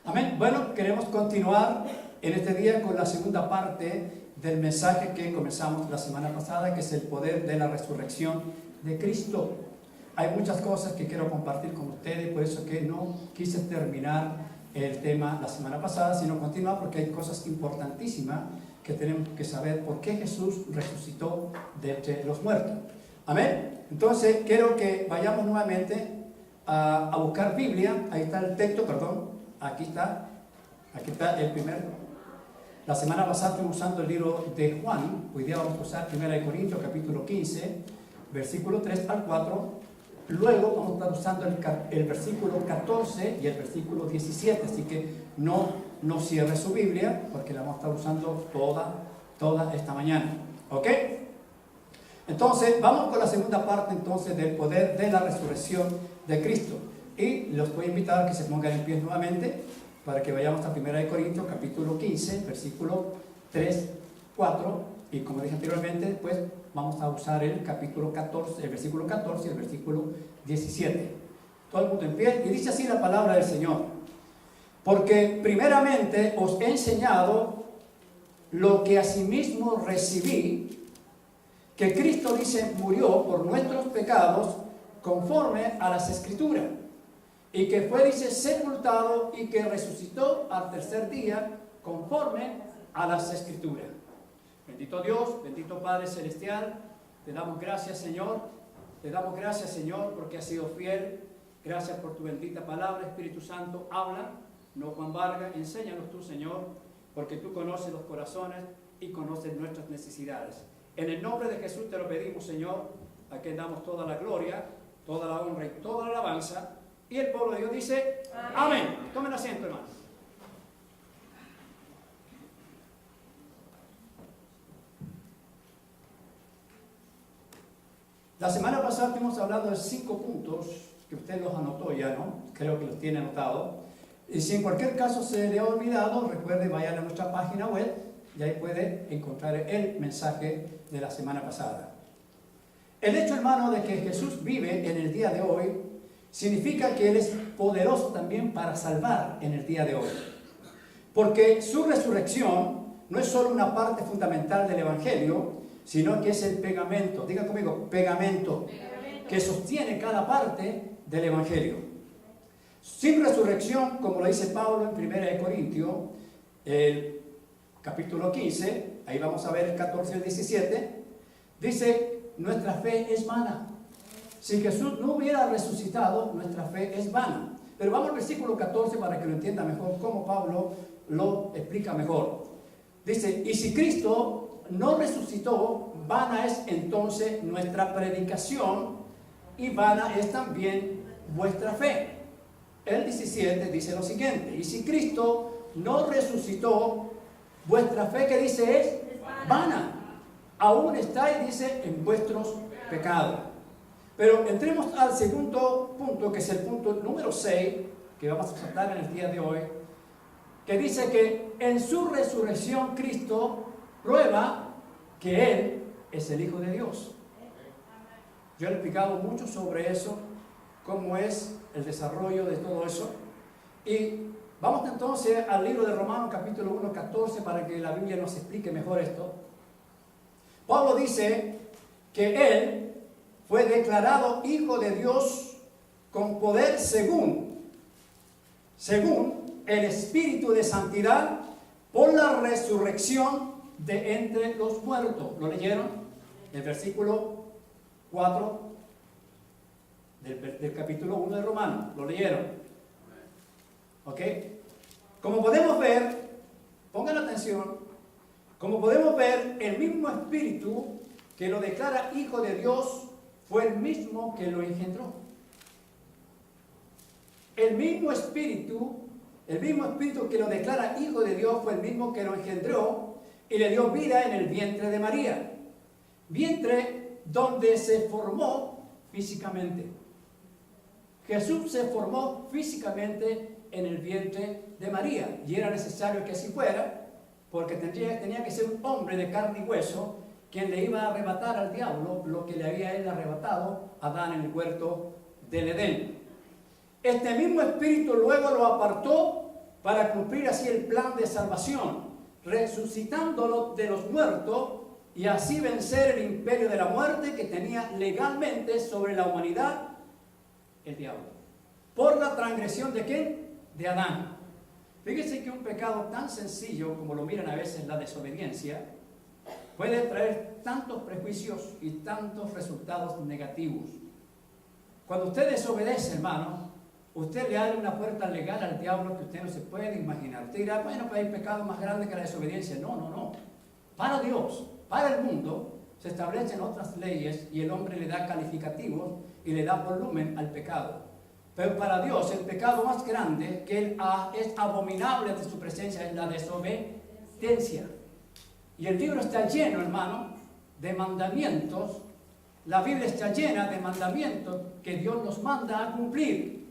Amén. Bueno, queremos continuar en este día con la segunda parte del mensaje que comenzamos la semana pasada, que es el poder de la resurrección de Cristo. Hay muchas cosas que quiero compartir con ustedes, por eso que no quise terminar el tema la semana pasada, sino continuar porque hay cosas importantísimas que tenemos que saber por qué Jesús resucitó de entre los muertos. Amén. Entonces, quiero que vayamos nuevamente a buscar Biblia. Ahí está el texto, perdón. Aquí está el primero. La semana pasada estuvimos usando el libro de Juan. Hoy día vamos a usar 1 Corintios capítulo 15, versículo 3 al 4. Luego vamos a estar usando el versículo 14 y el versículo 17. Así que no cierre su Biblia porque la vamos a estar usando toda esta mañana. ¿Ok? Entonces, vamos con la segunda parte entonces del poder de la resurrección de Cristo. Y los voy a invitar a que se pongan en pie nuevamente para que vayamos a 1 Corintios capítulo 15, versículo 3, 4. Y como dije anteriormente, después vamos a usar el capítulo 14, el versículo 14 y el versículo 17. Todo el mundo en pie. Y dice así la palabra del Señor. Porque primeramente os he enseñado lo que asimismo recibí, que Cristo dice murió por nuestros pecados conforme a las Escrituras, y que fue, dice, sepultado y que resucitó al tercer día conforme a las Escrituras. Bendito Dios, bendito Padre Celestial, te damos gracias, Señor. Te damos gracias, Señor, porque has sido fiel. Gracias por tu bendita palabra. Espíritu Santo, habla, no Juan Vargas. Enséñanos tú, Señor, porque tú conoces los corazones y conoces nuestras necesidades. En el nombre de Jesús te lo pedimos, Señor, a quien damos toda la gloria, toda la honra y toda la alabanza. Y el pueblo de Dios dice, amén. Tomen asiento, hermanos. La semana pasada estuvimos hablando de 5 puntos, que usted los anotó ya, ¿no? Creo que los tiene anotados. Y si en cualquier caso se le ha olvidado, recuerde, vaya a nuestra página web y ahí puede encontrar el mensaje de la semana pasada. El hecho, hermano, de que Jesús vive en el día de hoy significa que Él es poderoso también para salvar en el día de hoy. Porque su resurrección no es solo una parte fundamental del Evangelio, sino que es el pegamento, diga conmigo, pegamento, que sostiene cada parte del Evangelio. Sin resurrección, como lo dice Pablo en 1 Corintios, el capítulo 15, ahí vamos a ver el 14 y el 17, dice, nuestra fe es vana. Si Jesús no hubiera resucitado, nuestra fe es vana. Pero vamos al versículo 14 para que lo entienda mejor, como Pablo lo explica mejor. Dice, y si Cristo no resucitó, vana es entonces nuestra predicación y vana es también vuestra fe. El 17 dice lo siguiente, y si Cristo no resucitó, vuestra fe, que dice, es vana. Aún estáis, dice, en vuestros pecados. Pero entremos al segundo punto, que es el punto número 6, que vamos a tratar en el día de hoy, que dice que en su resurrección Cristo prueba que Él es el Hijo de Dios. Yo he explicado mucho sobre eso, cómo es el desarrollo de todo eso. Y vamos entonces al libro de Romanos capítulo 1, 14, para que la Biblia nos explique mejor esto. Pablo dice que Él fue declarado Hijo de Dios con poder según el Espíritu de Santidad por la resurrección de entre los muertos. ¿Lo leyeron? El versículo 4 del capítulo 1 de Romanos. ¿Lo leyeron? ¿Ok? Como podemos ver, pongan atención, como podemos ver, el mismo Espíritu que lo declara Hijo de Dios fue el mismo que lo engendró. El mismo Espíritu que lo declara Hijo de Dios fue el mismo que lo engendró y le dio vida en el vientre de María. Vientre donde se formó físicamente. Jesús se formó físicamente en el vientre de María y era necesario que así fuera, porque tenía que ser un hombre de carne y hueso quien le iba a arrebatar al diablo lo que le había él arrebatado a Adán en el huerto del Edén. Este mismo Espíritu luego lo apartó para cumplir así el plan de salvación, resucitándolo de los muertos y así vencer el imperio de la muerte que tenía legalmente sobre la humanidad el diablo. ¿Por la transgresión de quién? De Adán. Fíjense que un pecado tan sencillo como lo miran a veces la desobediencia puede traer tantos prejuicios y tantos resultados negativos. Cuando usted desobedece, hermano, usted le abre una puerta legal al diablo que usted no se puede imaginar. Usted dirá, bueno, pues hay pecado más grande que la desobediencia. No, no, no. Para Dios, para el mundo, se establecen otras leyes y el hombre le da calificativos y le da volumen al pecado. Pero para Dios el pecado más grande que Él es abominable ante su presencia es la desobediencia. Y el libro está lleno, hermano, de mandamientos. La Biblia está llena de mandamientos que Dios nos manda a cumplir.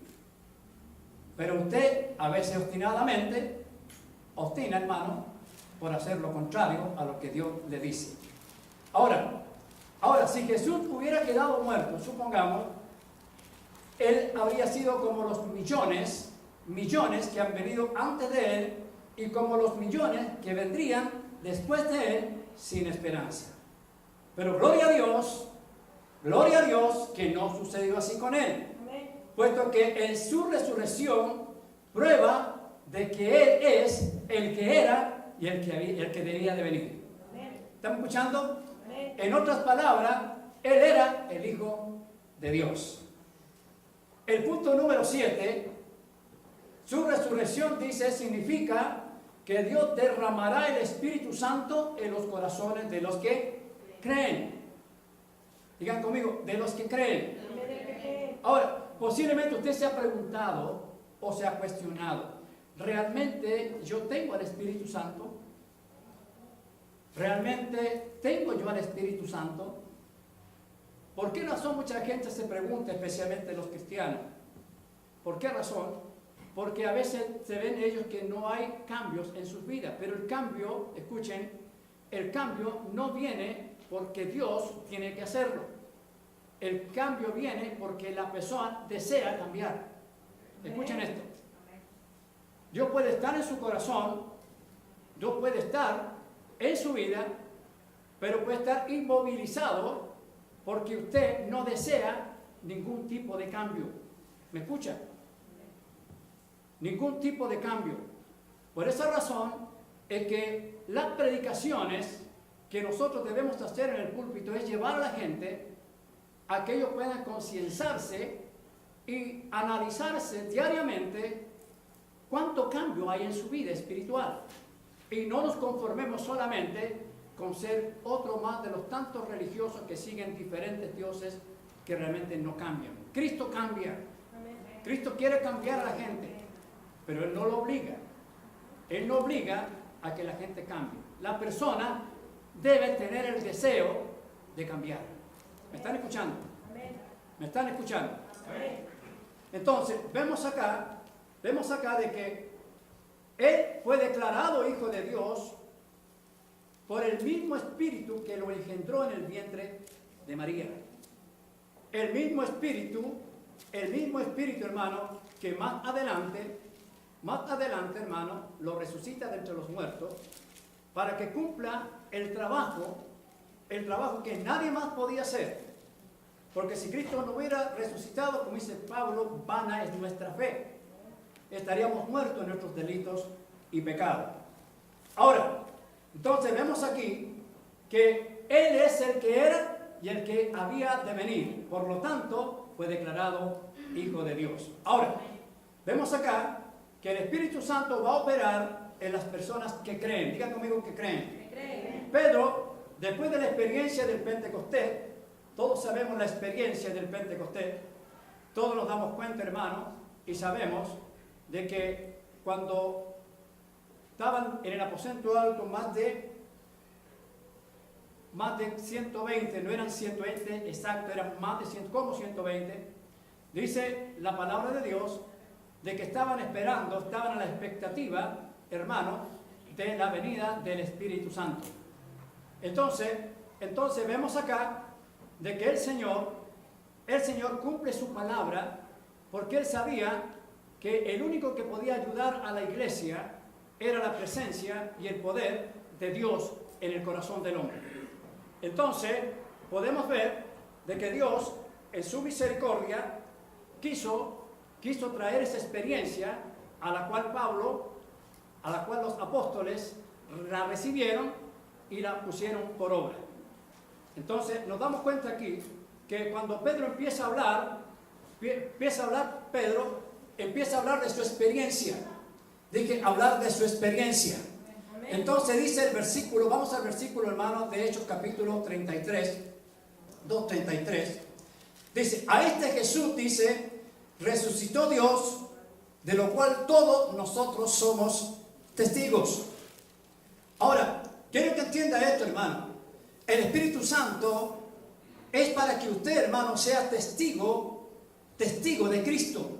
Pero usted, a veces obstinadamente, obstina, hermano, por hacer lo contrario a lo que Dios le dice. Ahora, si Jesús hubiera quedado muerto, supongamos, Él habría sido como los millones que han venido antes de Él y como los millones que vendrían después de Él sin esperanza. Pero gloria a Dios que no sucedió así con Él, puesto que en su resurrección prueba de que Él es el que era y el que debía de venir. ¿Estamos escuchando? En otras palabras, Él era el Hijo de Dios. El punto número 7, su resurrección, dice, significa que Dios derramará el Espíritu Santo en los corazones de los que creen. Digan conmigo, de los que creen. Ahora, posiblemente usted se ha preguntado o se ha cuestionado, ¿realmente yo tengo al Espíritu Santo? ¿Realmente tengo yo al Espíritu Santo? ¿Por qué razón mucha gente se pregunta, especialmente los cristianos? ¿Por qué razón? Porque a veces se ven ellos que no hay cambios en sus vidas, pero el cambio, escuchen, el cambio no viene porque Dios tiene que hacerlo. El cambio viene porque la persona desea cambiar. Escuchen esto. Dios puede estar en su corazón, Dios puede estar en su vida, pero puede estar inmovilizado porque usted no desea ningún tipo de cambio. ¿Me escucha? Ningún tipo de cambio. Por esa razón es que las predicaciones que nosotros debemos hacer en el púlpito es llevar a la gente a que ellos puedan concienciarse y analizarse diariamente cuánto cambio hay en su vida espiritual. Y no nos conformemos solamente con ser otro más de los tantos religiosos que siguen diferentes dioses que realmente no cambian. Cristo cambia. Cristo quiere cambiar a la gente, pero Él no lo obliga. Él no obliga a que la gente cambie. La persona debe tener el deseo de cambiar. ¿Me están escuchando? ¿Me están escuchando? Entonces, vemos acá de que Él fue declarado Hijo de Dios por el mismo Espíritu que lo engendró en el vientre de María. El mismo Espíritu, hermano, que más adelante, hermano, lo resucita de entre los muertos para que cumpla el trabajo que nadie más podía hacer. Porque si Cristo no hubiera resucitado, como dice Pablo, vana es nuestra fe. Estaríamos muertos en nuestros delitos y pecados. Ahora, entonces vemos aquí que Él es el que era y el que había de venir. Por lo tanto, fue declarado Hijo de Dios. Ahora, vemos acá que el Espíritu Santo va a operar en las personas que creen. Digan conmigo que creen. Pedro, después de la experiencia del Pentecostés, todos sabemos la experiencia del Pentecostés, todos nos damos cuenta, hermanos, y sabemos de que cuando estaban en el aposento alto más de 120, no eran 120 exacto, eran más de 100, como 120, dice la palabra de Dios de que estaban esperando, estaban a la expectativa, hermanos, de la venida del Espíritu Santo. Entonces vemos acá de que el Señor cumple su palabra porque Él sabía que el único que podía ayudar a la iglesia era la presencia y el poder de Dios en el corazón del hombre. Entonces, podemos ver de que Dios, en su misericordia, quiso traer esa experiencia a la cual los apóstoles la recibieron y la pusieron por obra. Entonces, nos damos cuenta aquí que cuando Pedro empieza a hablar de su experiencia. Dije, hablar de su experiencia. Entonces dice el versículo, vamos al versículo, hermano, de Hechos capítulo 33, 2:33. Dice, a este Jesús, dice, resucitó Dios, de lo cual todos nosotros somos testigos. Ahora, quiero que entienda esto, hermano. El Espíritu Santo es para que usted, hermano, sea testigo de Cristo.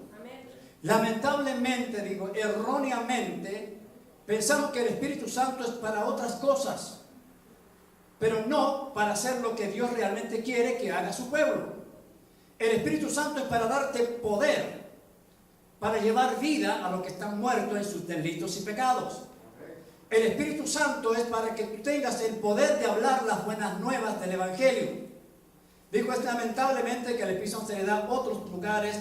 Lamentablemente, digo, erróneamente, pensamos que el Espíritu Santo es para otras cosas, pero no para hacer lo que Dios realmente quiere que haga su pueblo. El Espíritu Santo es para darte poder, para llevar vida a los que están muertos en sus delitos y pecados. El Espíritu Santo es para que tú tengas el poder de hablar las buenas nuevas del Evangelio. Digo, es lamentablemente que al Espíritu Santo se le da otros lugares,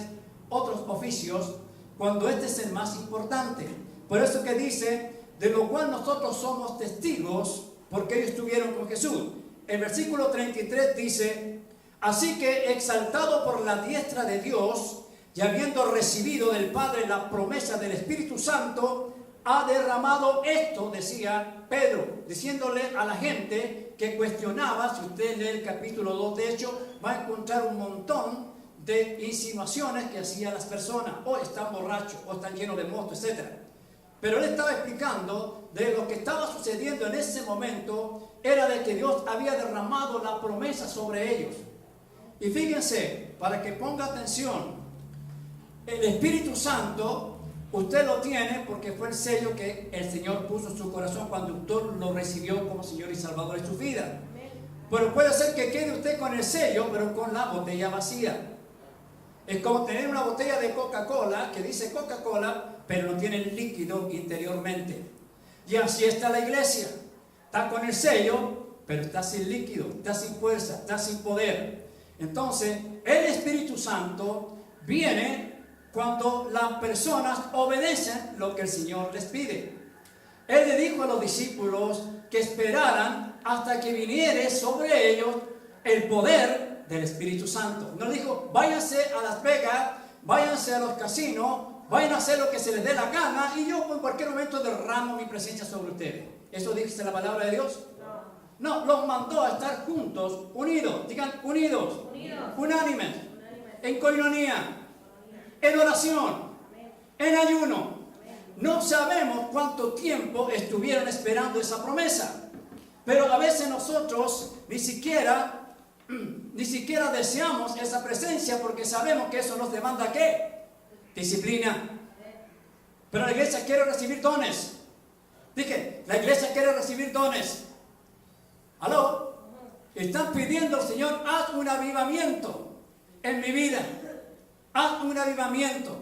otros oficios, cuando este es el más importante. Por eso que dice, de lo cual nosotros somos testigos, porque ellos estuvieron con Jesús. El versículo 33 dice, así que exaltado por la diestra de Dios, y habiendo recibido del Padre la promesa del Espíritu Santo, ha derramado esto, decía Pedro, diciéndole a la gente que cuestionaba. Si usted lee el capítulo 2 de Hechos, va a encontrar un montón de insinuaciones que hacían las personas. O están borrachos, o están llenos de mosto, etc. Pero él estaba explicando de lo que estaba sucediendo en ese momento, era de que Dios había derramado la promesa sobre ellos. Y fíjense, para que ponga atención, el Espíritu Santo, usted lo tiene porque fue el sello que el Señor puso en su corazón cuando usted lo recibió como Señor y Salvador de su vida. Pero puede ser que quede usted con el sello, pero con la botella vacía. Es como tener una botella de Coca-Cola que dice Coca-Cola, pero no tiene líquido interiormente. Y así está la iglesia. Está con el sello, pero está sin líquido, está sin fuerza, está sin poder. Entonces, el Espíritu Santo viene cuando las personas obedecen lo que el Señor les pide. Él le dijo a los discípulos que esperaran hasta que viniere sobre ellos el poder del Espíritu Santo. No dijo, váyanse a Las Vegas, váyanse a los casinos, vayan a hacer lo que se les dé la gana y yo en cualquier momento derramo mi presencia sobre ustedes. ¿Eso dice la palabra de Dios? No, los mandó a estar juntos, unidos. Digan, unidos. Unánimes, en coinonía, en oración, en ayuno. No sabemos cuánto tiempo estuvieron esperando esa promesa, pero a veces nosotros ni siquiera deseamos esa presencia porque sabemos que eso nos demanda ¿qué? Disciplina. Pero la iglesia quiere recibir dones. Dije, la iglesia quiere recibir dones. ¿Aló? Están pidiendo al Señor, haz un avivamiento en mi vida. Haz un avivamiento.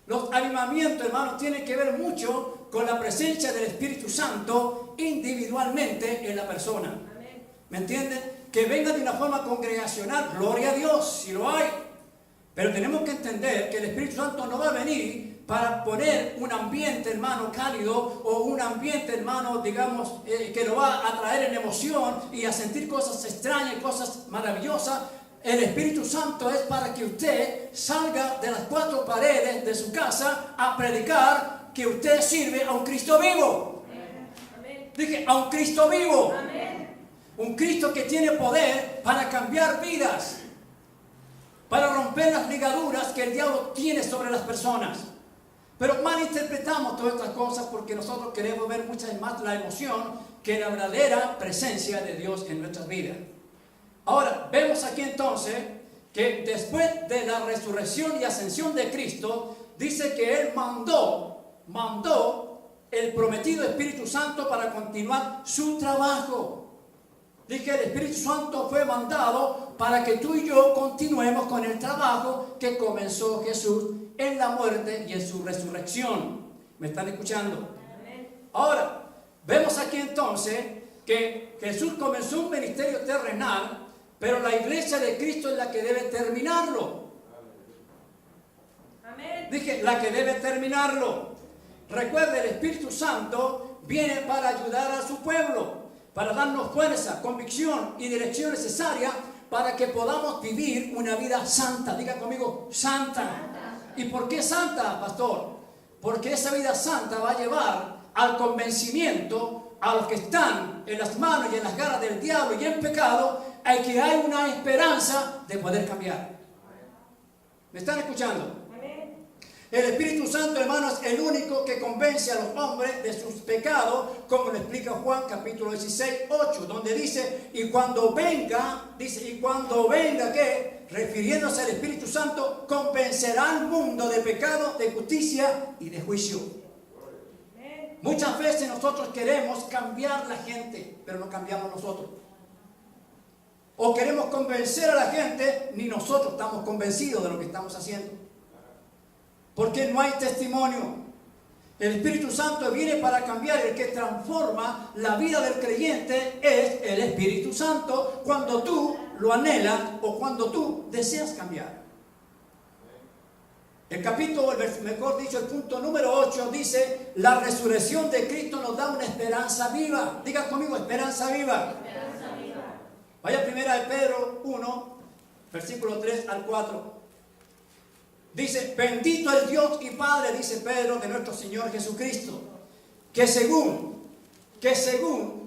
Los avivamientos, hermanos, tienen que ver mucho con la presencia del Espíritu Santo individualmente en la persona. ¿Me entienden? Que venga de una forma congregacional, gloria a Dios, si lo hay. Pero tenemos que entender que el Espíritu Santo no va a venir para poner un ambiente, hermano, cálido o un ambiente, hermano, digamos, que lo va a traer en emoción y a sentir cosas extrañas, cosas maravillosas. El Espíritu Santo es para que usted salga de las cuatro paredes de su casa a predicar que usted sirve a un Cristo vivo. Amén. Dije, a un Cristo vivo. Amén. Un Cristo que tiene poder para cambiar vidas, para romper las ligaduras que el diablo tiene sobre las personas. Pero malinterpretamos todas estas cosas porque nosotros queremos ver muchas más la emoción que la verdadera presencia de Dios en nuestras vidas. Ahora, vemos aquí entonces que después de la resurrección y ascensión de Cristo, dice que Él mandó el prometido Espíritu Santo para continuar su trabajo. Dije, el Espíritu Santo fue mandado para que tú y yo continuemos con el trabajo que comenzó Jesús en la muerte y en su resurrección. ¿Me están escuchando? Ahora, vemos aquí entonces que Jesús comenzó un ministerio terrenal, pero la iglesia de Cristo es la que debe terminarlo. Dije, la que debe terminarlo. Recuerde, el Espíritu Santo viene para ayudar a su pueblo, para darnos fuerza, convicción y dirección necesaria para que podamos vivir una vida santa. Diga conmigo, santa. ¿Y por qué santa, pastor? Porque esa vida santa va a llevar al convencimiento a los que están en las manos y en las garras del diablo y en pecado, a que hay una esperanza de poder cambiar. ¿Me están escuchando? El Espíritu Santo, hermanos, es el único que convence a los hombres de sus pecados, como lo explica Juan capítulo 16, 8, donde dice, y cuando venga, ¿qué? Refiriéndose al Espíritu Santo, convencerá al mundo de pecado, de justicia y de juicio. Muchas veces nosotros queremos cambiar la gente, pero no cambiamos nosotros. O queremos convencer a la gente, ni nosotros estamos convencidos de lo que estamos haciendo. Porque no hay testimonio. El Espíritu Santo viene para cambiar. El que transforma la vida del creyente es el Espíritu Santo cuando tú lo anhelas o cuando tú deseas cambiar. El capítulo, mejor dicho, el punto número 8 dice: la resurrección de Cristo nos da una esperanza viva. Diga conmigo, esperanza viva. Esperanza viva. Vaya primera de Pedro 1, versículo 3 al 4. Dice, bendito el Dios y Padre, dice Pedro, de nuestro Señor Jesucristo, que según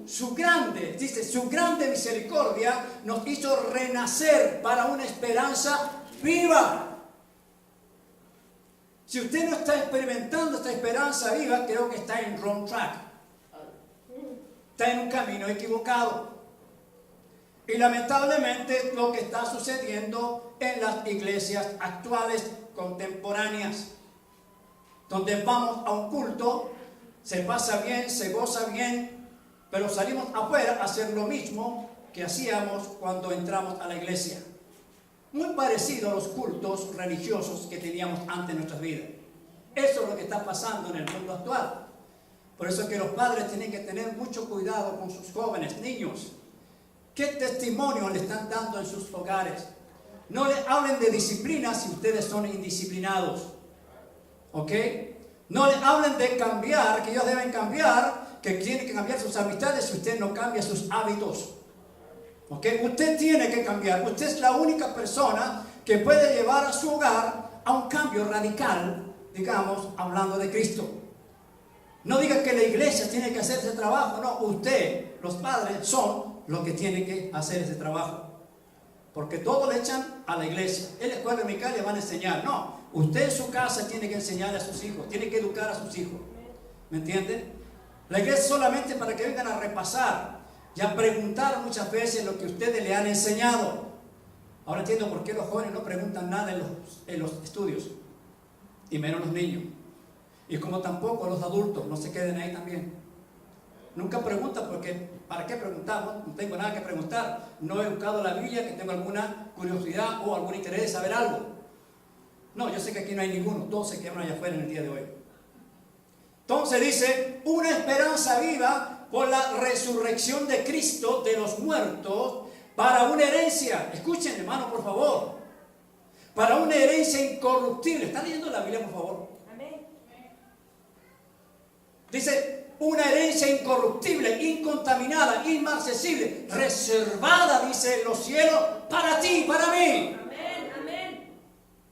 su grande misericordia nos hizo renacer para una esperanza viva. Si usted no está experimentando esta esperanza viva, creo que está en wrong track. Está en un camino equivocado. Y lamentablemente es lo que está sucediendo en las iglesias actuales contemporáneas, donde vamos a un culto, se pasa bien, se goza bien, pero salimos afuera a hacer lo mismo que hacíamos cuando entramos a la iglesia. Muy parecido a los cultos religiosos que teníamos antes en nuestras vidas. Eso es lo que está pasando en el mundo actual. Por eso es que los padres tienen que tener mucho cuidado con sus jóvenes, niños. ¿Qué testimonio le están dando en sus hogares? No le hablen de disciplina si ustedes son indisciplinados. ¿Ok? No le hablen de cambiar, que ellos deben cambiar, que tienen que cambiar sus amistades si usted no cambia sus hábitos. ¿Ok? Usted tiene que cambiar. Usted es la única persona que puede llevar a su hogar a un cambio radical, digamos, hablando de Cristo. No diga que la iglesia tiene que hacer ese trabajo. No, usted, los padres, son los que tienen que hacer ese trabajo. Porque todos le echan a la iglesia. En la escuela dominical le van a enseñar. No, usted en su casa tiene que enseñarle a sus hijos, tiene que educar a sus hijos. ¿Me entiende? La iglesia es solamente para que vengan a repasar y a preguntar muchas veces lo que ustedes le han enseñado. Ahora entiendo por qué los jóvenes no preguntan nada en los estudios, y menos los niños. Y como tampoco los adultos, no se queden ahí también. Nunca preguntan porque, ¿para qué preguntamos? No tengo nada que preguntar. No he buscado la Biblia, que tengo alguna curiosidad o algún interés de saber algo. No, yo sé que aquí no hay ninguno. Todos se quedan allá afuera en el día de hoy. Entonces dice, una esperanza viva por la resurrección de Cristo de los muertos para una herencia. Escuchen, hermano, por favor. Para una herencia incorruptible. ¿Están leyendo la Biblia, por favor? Amén. Dice, una herencia incorruptible, incontaminada, inmarcesible, reservada, dice, en los cielos, para ti, para mí. Amén, amén.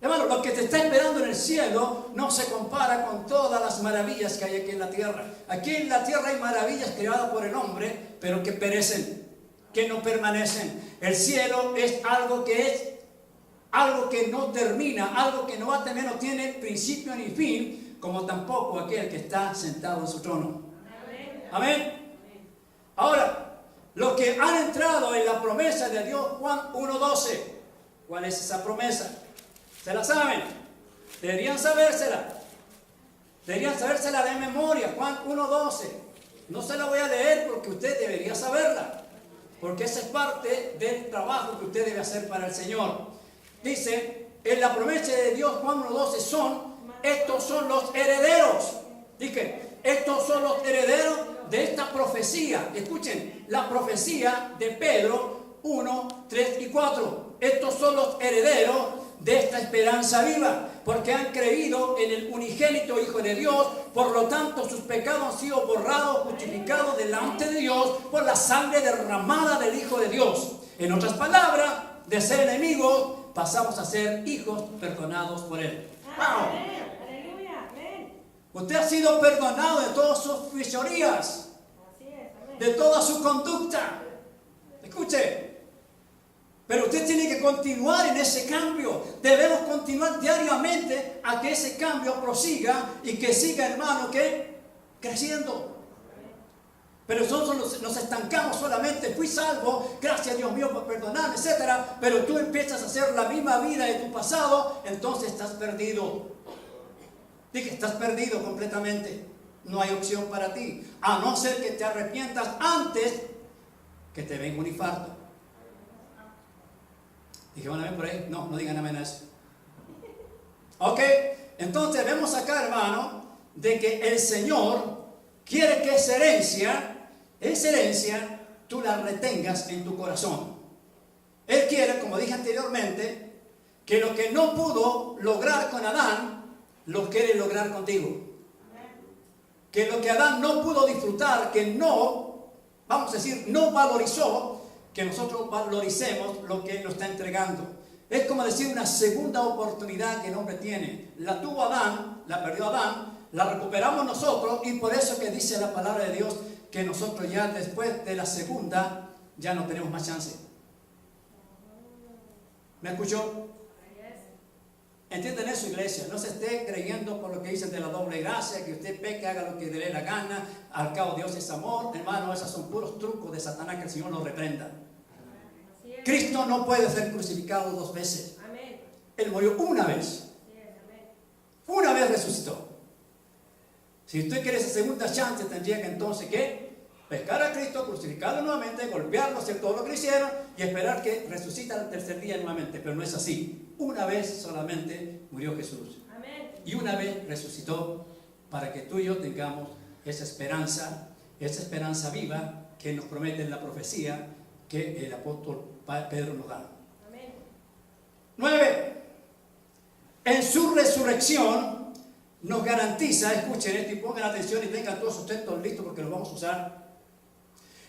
Hermano, lo que te está esperando en el cielo no se compara con todas las maravillas que hay aquí en la tierra. Aquí en la tierra hay maravillas creadas por el hombre, pero que perecen, que no permanecen. El cielo es algo que no termina, algo que no va a tener, no tiene principio ni fin, como tampoco aquel que está sentado en su trono. Amén. Ahora, los que han entrado en la promesa de Dios, Juan 1:12. ¿Cuál es esa promesa? ¿Se la saben? Deberían sabérsela. Deberían sabérsela de memoria. Juan 1:12. No se la voy a leer porque usted debería saberla. Porque esa es parte del trabajo que usted debe hacer para el Señor. Dice, en la promesa de Dios, Juan 1:12, estos son los herederos. Dije, estos son los herederos de esta profecía. Escuchen, la profecía de Pedro 1, 3 y 4. Estos son los herederos de esta esperanza viva, porque han creído en el unigénito Hijo de Dios. Por lo tanto, sus pecados han sido borrados, justificados delante de Dios por la sangre derramada del Hijo de Dios. En otras palabras, de ser enemigos pasamos a ser hijos perdonados por Él. ¡Wow! Aleluya, amén. Usted ha sido perdonado de todas sus fechorías, de toda su conducta. Escuche. Pero usted tiene que continuar en ese cambio. Debemos continuar diariamente a que ese cambio prosiga y que siga, hermano, que creciendo. Pero nosotros nos estancamos solamente, fui salvo, gracias Dios mío por perdonarme, etc. Pero tú empiezas a hacer la misma vida de tu pasado, entonces estás perdido. Dije, estás perdido completamente. No hay opción para ti, a no ser que te arrepientas antes que te venga un infarto. Dije, ¿van a ver por ahí? No, no digan amén a eso. Ok, entonces vemos acá, hermano, de que el Señor quiere que esa herencia, tú la retengas en tu corazón. Él quiere, como dije anteriormente, que lo que no pudo lograr con Adán, lo quiere lograr contigo. Que lo que Adán no pudo disfrutar, que no, vamos a decir, no valorizó, que nosotros valoricemos lo que Él nos está entregando. Es como decir una segunda oportunidad que el hombre tiene. La tuvo Adán, la perdió Adán, la recuperamos nosotros, y por eso que dice la palabra de Dios que nosotros ya después de la segunda ya no tenemos más chance. ¿Me escuchó? ¿Entienden eso, iglesia? No se esté creyendo por lo que dicen de la doble gracia, que usted peque, haga lo que le dé la gana. Al cabo Dios es amor. Hermano, esos son puros trucos de Satanás, que el Señor los reprenda. Cristo no puede ser crucificado dos veces. Él murió una vez. Una vez resucitó. Si usted quiere esa segunda chance, tendría que entonces, ¿qué? Pescar a Cristo, crucificarlo nuevamente, golpearlo, hacer todo lo que hicieron y esperar que resucite al tercer día nuevamente. Pero no es así. Una vez solamente murió Jesús. Y una vez resucitó para que tú y yo tengamos esa esperanza viva que nos promete en la profecía que el apóstol Pedro nos da. 9. En su resurrección nos garantiza, escuchen esto y pongan atención y tengan todos sus textos listos porque los vamos a usar.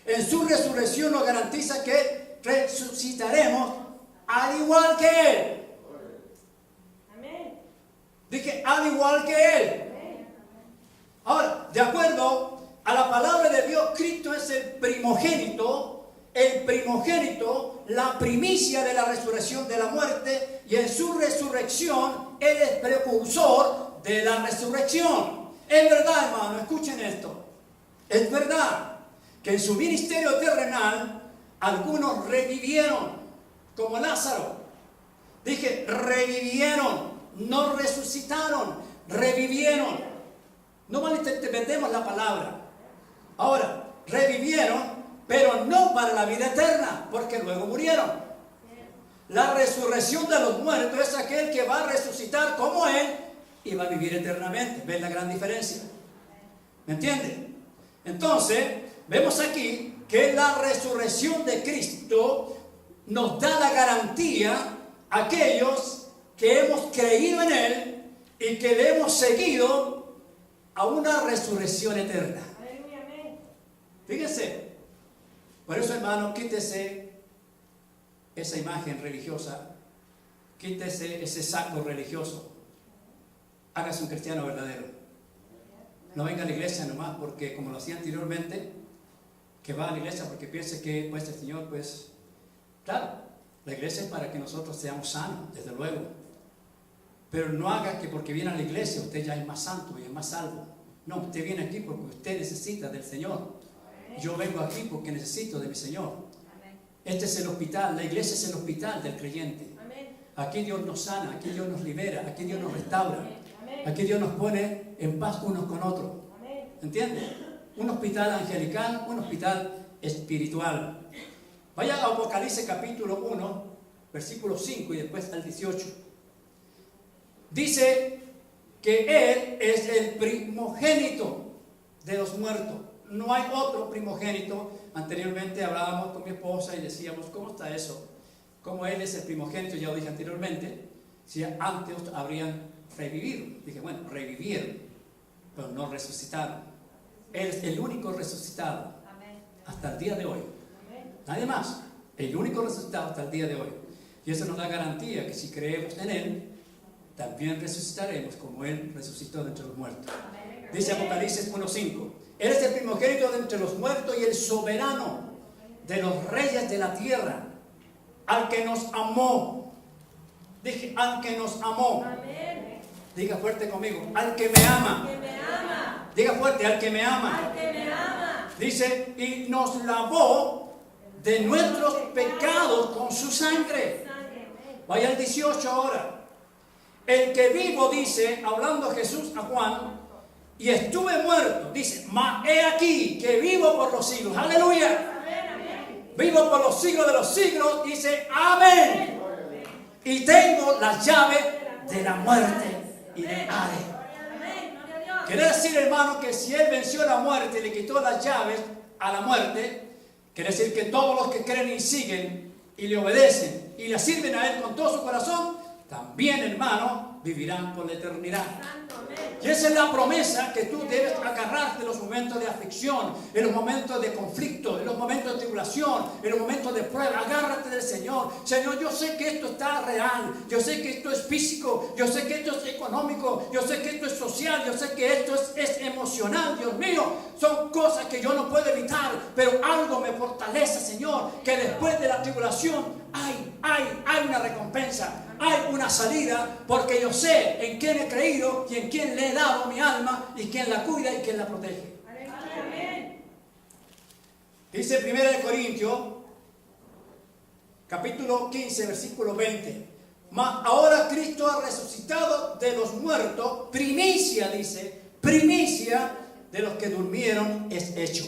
En su resurrección nos garantiza que resucitaremos al igual que Él. Dije, al igual que Él. Ahora, de acuerdo a la palabra de Dios, Cristo es el primogénito, la primicia de la resurrección de la muerte, y en su resurrección Él es precursor de la resurrección. Es verdad, hermano, escuchen esto. Es verdad que en su ministerio terrenal algunos revivieron, como Lázaro. Dije, revivieron, no resucitaron, revivieron. No malinterpretemos la palabra. Ahora, revivieron, pero no para la vida eterna, porque luego murieron. La resurrección de los muertos es aquel que va a resucitar como Él y va a vivir eternamente. ¿Ven la gran diferencia? ¿Me entiende? Entonces, vemos aquí que la resurrección de Cristo nos da la garantía a aquellos que hemos creído en Él y que le hemos seguido a una resurrección eterna. Fíjense, por eso, hermano, quítese esa imagen religiosa, quítese ese saco religioso, hágase un cristiano verdadero. No venga a la iglesia nomás porque, como lo hacía anteriormente, que va a la iglesia porque piense que pues el Señor, pues, claro, la iglesia es para que nosotros seamos sanos, desde luego. Pero no haga que porque viene a la iglesia usted ya es más santo y es más salvo. No, usted viene aquí porque usted necesita del Señor. Yo vengo aquí porque necesito de mi Señor. Este es el hospital, la iglesia es el hospital del creyente. Aquí Dios nos sana, aquí Dios nos libera, aquí Dios nos restaura. Aquí Dios nos pone en paz unos con otros. ¿Entiende? Un hospital angelical, un hospital espiritual. Vaya a Apocalipsis capítulo 1, versículo 5 y después al 18. dice que Él es el primogénito de los muertos. No hay otro primogénito. Anteriormente hablábamos con mi esposa y decíamos, ¿cómo está eso? Como Él es el primogénito, ya lo dije anteriormente, si antes habrían revivido. Dije, bueno, revivieron, pero no resucitaron. Él es el único resucitado hasta el día de hoy. Nadie más. El único resucitado hasta el día de hoy. Y eso nos da garantía que si creemos en Él, también resucitaremos como Él resucitó de entre los muertos. Dice Apocalipsis 1:5. Él es el primogénito de entre los muertos y el soberano de los reyes de la tierra, al que nos amó. Dije, al que nos amó. Amén. Diga fuerte conmigo, al que me ama. Que me ama. Diga fuerte, al que me ama. Al que me ama. Dice, y nos lavó de nuestros pecados con su sangre. Vaya al 18 ahora. El que vivo, dice, hablando Jesús a Juan, y estuve muerto, dice, mas he aquí que vivo por los siglos. Aleluya. Vivo por los siglos de los siglos, dice, amén. Y tengo las llaves de la muerte y del Hades. Quiere decir, hermano, que si Él venció la muerte y le quitó las llaves a la muerte, quiere decir que todos los que creen y siguen y le obedecen y le sirven a Él con todo su corazón, también, hermano, vivirán por la eternidad. Y esa es la promesa que tú debes agarrarte en los momentos de aflicción, en los momentos de conflicto, en los momentos de tribulación, en los momentos de prueba. Agárrate del Señor. Señor, yo sé que esto está real, yo sé que esto es físico, yo sé que esto es económico, yo sé que esto es social, yo sé que esto es emocional. Dios mío, son cosas que yo no puedo evitar, pero algo me fortalece, Señor, que después de la tribulación hay una recompensa, hay una salida, porque yo sé en quién he creído y en quién le he dado mi alma y quién la cuida y quién la protege. Amén. Dice 1 Corintios capítulo 15 versículo 20. Mas ahora Cristo ha resucitado de los muertos, primicia, dice, primicia de los que durmieron es hecho.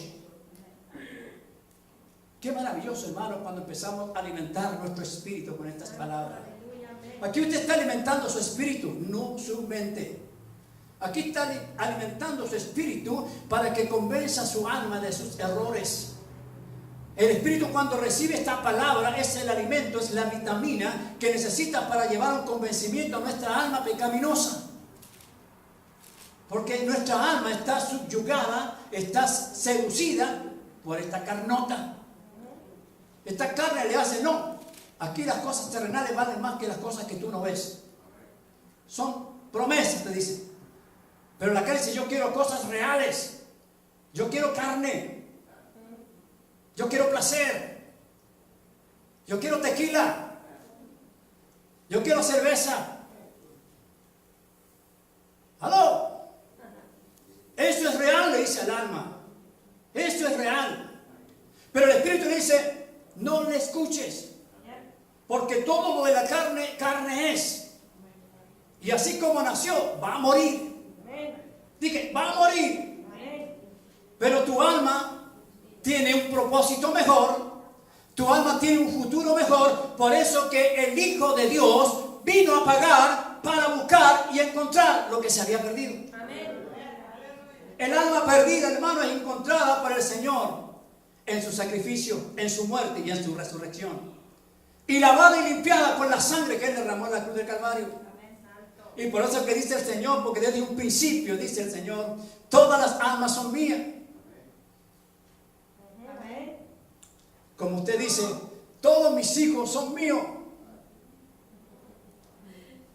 Qué maravilloso, hermano, cuando empezamos a alimentar nuestro espíritu con estas palabras. Aquí usted está alimentando su espíritu, no su mente. Aquí está alimentando su espíritu para que convenza su alma de sus errores. El espíritu, cuando recibe esta palabra, es el alimento, es la vitamina que necesita para llevar un convencimiento a nuestra alma pecaminosa. Porque nuestra alma está subyugada, está seducida por esta carnota. Esta carne le hace, no, aquí las cosas terrenales valen más que las cosas que tú no ves. Son promesas, te dice. Pero la carne dice, yo quiero cosas reales. Yo quiero carne. Yo quiero placer. Yo quiero tequila. Yo quiero cerveza. ¿Aló? Esto es real, le dice al alma. Esto es real. Pero el Espíritu le dice, no le escuches. Porque todo lo de la carne, carne es. Y así como nació, va a morir. Dije, va a morir. Pero tu alma tiene un propósito mejor. Tu alma tiene un futuro mejor. Por eso que el Hijo de Dios vino a pagar para buscar y encontrar lo que se había perdido. El alma perdida, hermano, es encontrada por el Señor en su sacrificio, en su muerte y en su resurrección. Y lavada y limpiada con la sangre que Él derramó en la cruz del Calvario. Y por eso que dice el Señor, porque desde un principio dice el Señor, todas las almas son mías. Como usted dice, todos mis hijos son míos.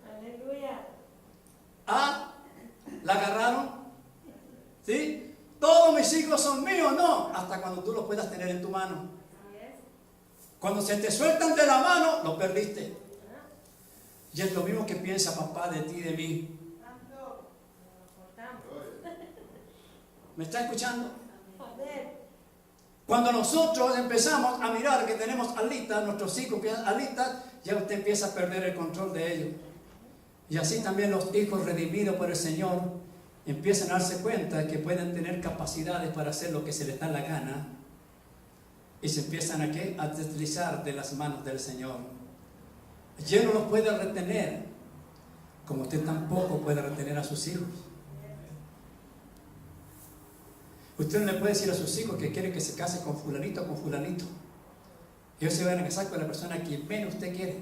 Aleluya. Ah, ¿la agarraron? ¿Sí? Todos mis hijos son míos, no, hasta cuando tú los puedas tener en tu mano. Cuando se te sueltan de la mano, los perdiste. Y es lo mismo que piensa papá de ti y de mí. ¿Me está escuchando? Cuando nosotros empezamos a mirar que tenemos alitas, nuestros hijos empiezan alitas, ya usted empieza a perder el control de ellos. Y así también los hijos redimidos por el Señor empiezan a darse cuenta de que pueden tener capacidades para hacer lo que se les da la gana. Y se empiezan a deslizar de las manos del Señor. Ya no los puede retener. como usted tampoco puede retener a sus hijos. Usted no le puede decir a sus hijos que quiere que se case con fulanito o con fulanito. Ellos se van a casar con la persona que menos usted quiere.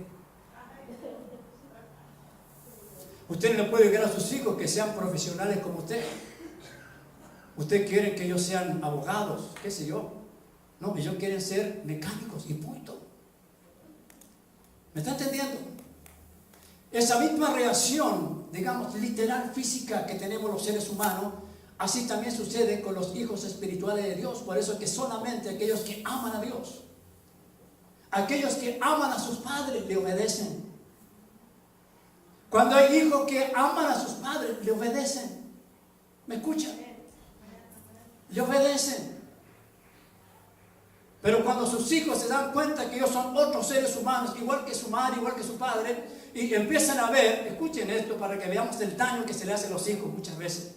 Usted no le puede obligar a sus hijos que sean profesionales como usted. Usted quiere que ellos sean abogados, qué sé yo. No, ellos quieren ser mecánicos y punto. ¿Me está entendiendo? Esa misma reacción, digamos, literal, física que tenemos los seres humanos, así también sucede con los hijos espirituales de Dios. Por eso es que solamente aquellos que aman a Dios, aquellos que aman a sus padres, le obedecen. Cuando hay hijos que aman a sus padres, le obedecen. ¿Me escuchan? Le obedecen. Pero cuando sus hijos se dan cuenta que ellos son otros seres humanos, igual que su madre, igual que su padre, y empiezan a ver, escuchen esto para que veamos el daño que se le hace a los hijos muchas veces.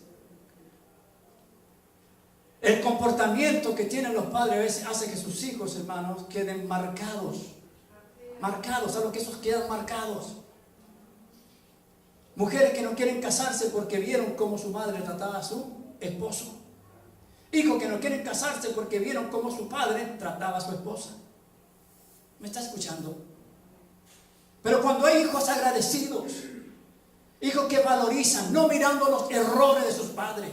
El comportamiento que tienen los padres a veces hace que sus hijos, hermanos, queden marcados. Marcados, ¿saben que esos quedan marcados? Mujeres que no quieren casarse porque vieron cómo su madre trataba a su esposo. Hijos que no quieren casarse porque vieron cómo su padre trataba a su esposa. ¿Me está escuchando? Pero cuando hay hijos agradecidos, hijos que valorizan, no mirando los errores de sus padres,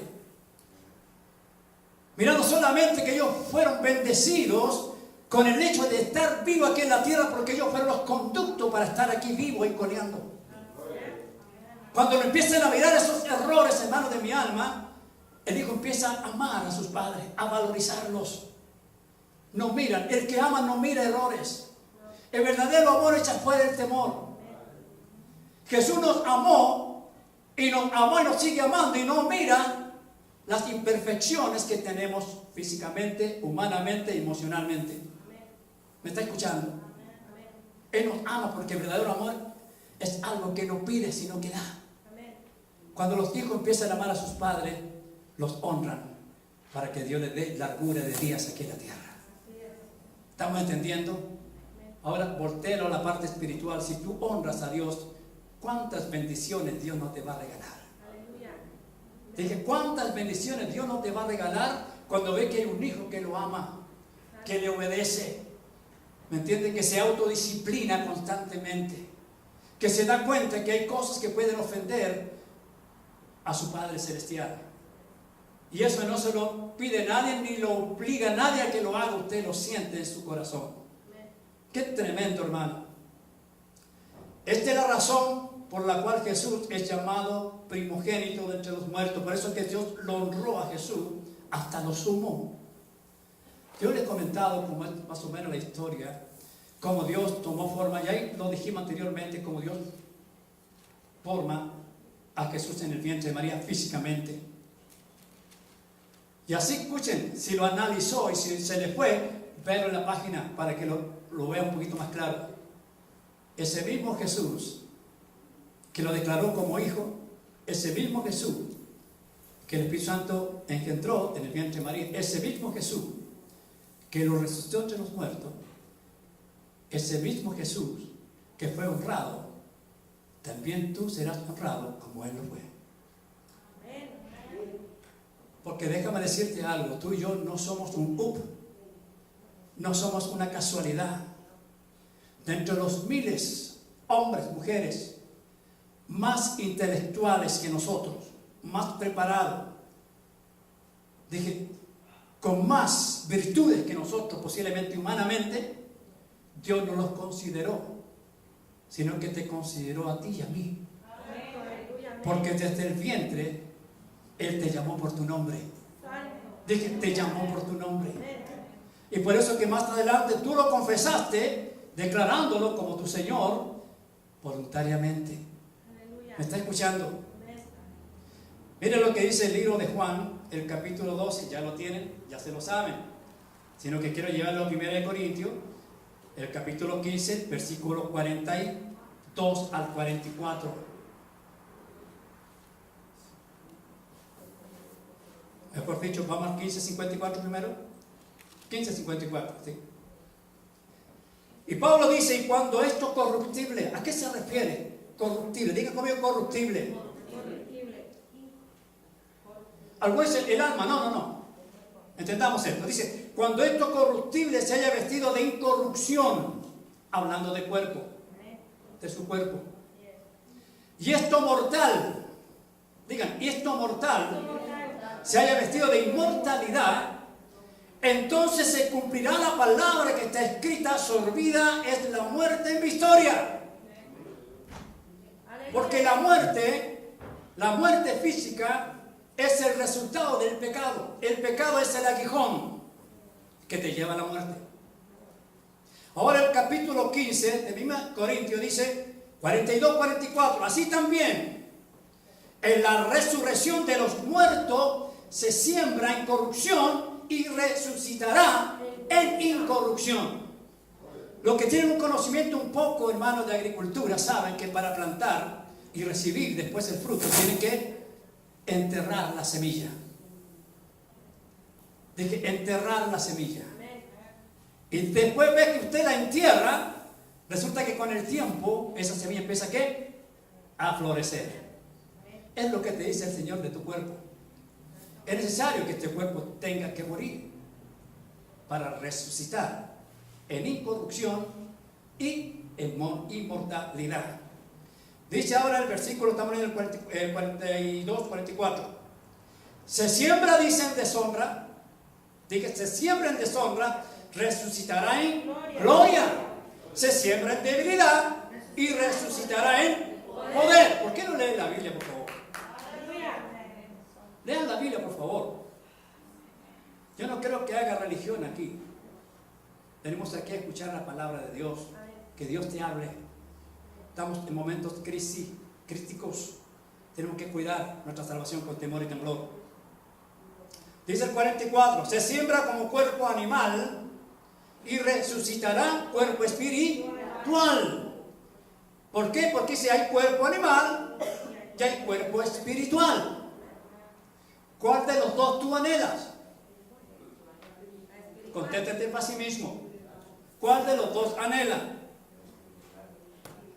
mirando solamente que ellos fueron bendecidos con el hecho de estar vivos aquí en la tierra, porque ellos fueron los conductos para estar aquí vivos y coleando. Cuando lo empiezan a mirar esos errores, hermanos de mi alma, el hijo empieza a amar a sus padres, a valorizarlos. No miran, el que ama no mira errores. El verdadero amor echa fuera el temor. Jesús nos amó y nos sigue amando y no mira las imperfecciones que tenemos físicamente, humanamente, emocionalmente. ¿Me está escuchando? Él nos ama porque el verdadero amor es algo que no pide sino que da. Cuando los hijos empiezan a amar a sus padres, los honran para que Dios les dé largura de días aquí en la tierra. ¿Estamos entendiendo? Ahora voltéalo a la parte espiritual. Si tú honras a Dios, ¿cuántas bendiciones Dios no te va a regalar? Dije, ¿cuántas bendiciones Dios no te va a regalar cuando ve que hay un hijo que lo ama, que le obedece? ¿Me entiende? Que se autodisciplina constantemente, que se da cuenta que hay cosas que pueden ofender a su Padre Celestial. Y eso no se lo pide nadie ni lo obliga a nadie a que lo haga. Usted lo siente en su corazón. Qué tremendo, hermano. Esta es la razón por la cual Jesús es llamado primogénito de entre los muertos. Por eso es que Dios lo honró a Jesús hasta lo sumo. Yo les he comentado como es más o menos la historia, cómo Dios tomó forma, y ahí lo dijimos anteriormente, cómo Dios forma a Jesús en el vientre de María físicamente. Y así, escuchen, si lo analizó y si se le fue, verlo en la página para que lo vea un poquito más claro. Ese mismo Jesús que lo declaró como hijo, ese mismo Jesús que el Espíritu Santo engendró en el vientre de María, ese mismo Jesús que lo resucitó entre los muertos, ese mismo Jesús que fue honrado, también tú serás honrado como Él lo fue. Porque déjame decirte algo, tú y yo no somos un no somos una casualidad. Dentro de los miles, hombres, mujeres, más intelectuales que nosotros, más preparados, dije, con más virtudes que nosotros, posiblemente humanamente, Dios no los consideró, sino que te consideró a ti y a mí. Porque desde el vientre Él te llamó por tu nombre. Dije, te llamó por tu nombre. Y por eso que más adelante tú lo confesaste, declarándolo como tu Señor, voluntariamente. ¿Me está escuchando? Miren lo que dice el libro de Juan, el capítulo 12, ya lo tienen, ya se lo saben. Sino que quiero llevarlo a 1 Corintios, el capítulo 15, versículo 42 al 44. Mejor dicho, vamos al 15:54 primero. 15:54, sí. Y Pablo dice, y cuando esto corruptible, ¿a qué se refiere? corruptible. Diga conmigo corruptible. Corruptible. Algo es el alma. No. Entendamos esto. Dice, cuando esto corruptible se haya vestido de incorrupción, hablando de cuerpo, de su cuerpo. Y esto mortal, digan, y esto mortal se haya vestido de inmortalidad, entonces se cumplirá la palabra que está escrita: sorbida es la muerte en victoria. Porque la muerte física es el resultado del pecado. El pecado es el aguijón que te lleva a la muerte. Ahora el capítulo 15 de 1 Corintios dice 42-44, así también en la resurrección de los muertos se siembra en corrupción y resucitará en incorrupción. Los que tienen un conocimiento un poco, hermanos, de agricultura, saben que para plantar y recibir después el fruto tienen que enterrar la semilla. De que enterrar la semilla. Y después ve que usted la entierra, resulta que con el tiempo esa semilla empieza ¿qué? A florecer. Es lo que te dice el Señor de tu cuerpo. Es necesario que este cuerpo tenga que morir para resucitar en incorrupción y en inmortalidad. Dice ahora el versículo, estamos en el 42-44. Se siembra, dice, en deshonra. Dice, se siembra en deshonra, resucitará en gloria. Se siembra en debilidad y resucitará en poder. ¿Por qué no leen la Biblia, por favor? Lean la Biblia, por favor. Yo no creo que haga religión aquí. Tenemos aquí a escuchar la palabra de Dios. Que Dios te hable. Estamos en momentos críticos. Tenemos que cuidar nuestra salvación con temor y temblor. Dice el 44. Se siembra como cuerpo animal y resucitará cuerpo espiritual. ¿Por qué? Porque si hay cuerpo animal, ya hay cuerpo espiritual. ¿Cuál de los dos tú anhelas? Contéstate para sí mismo. ¿Cuál de los dos anhela?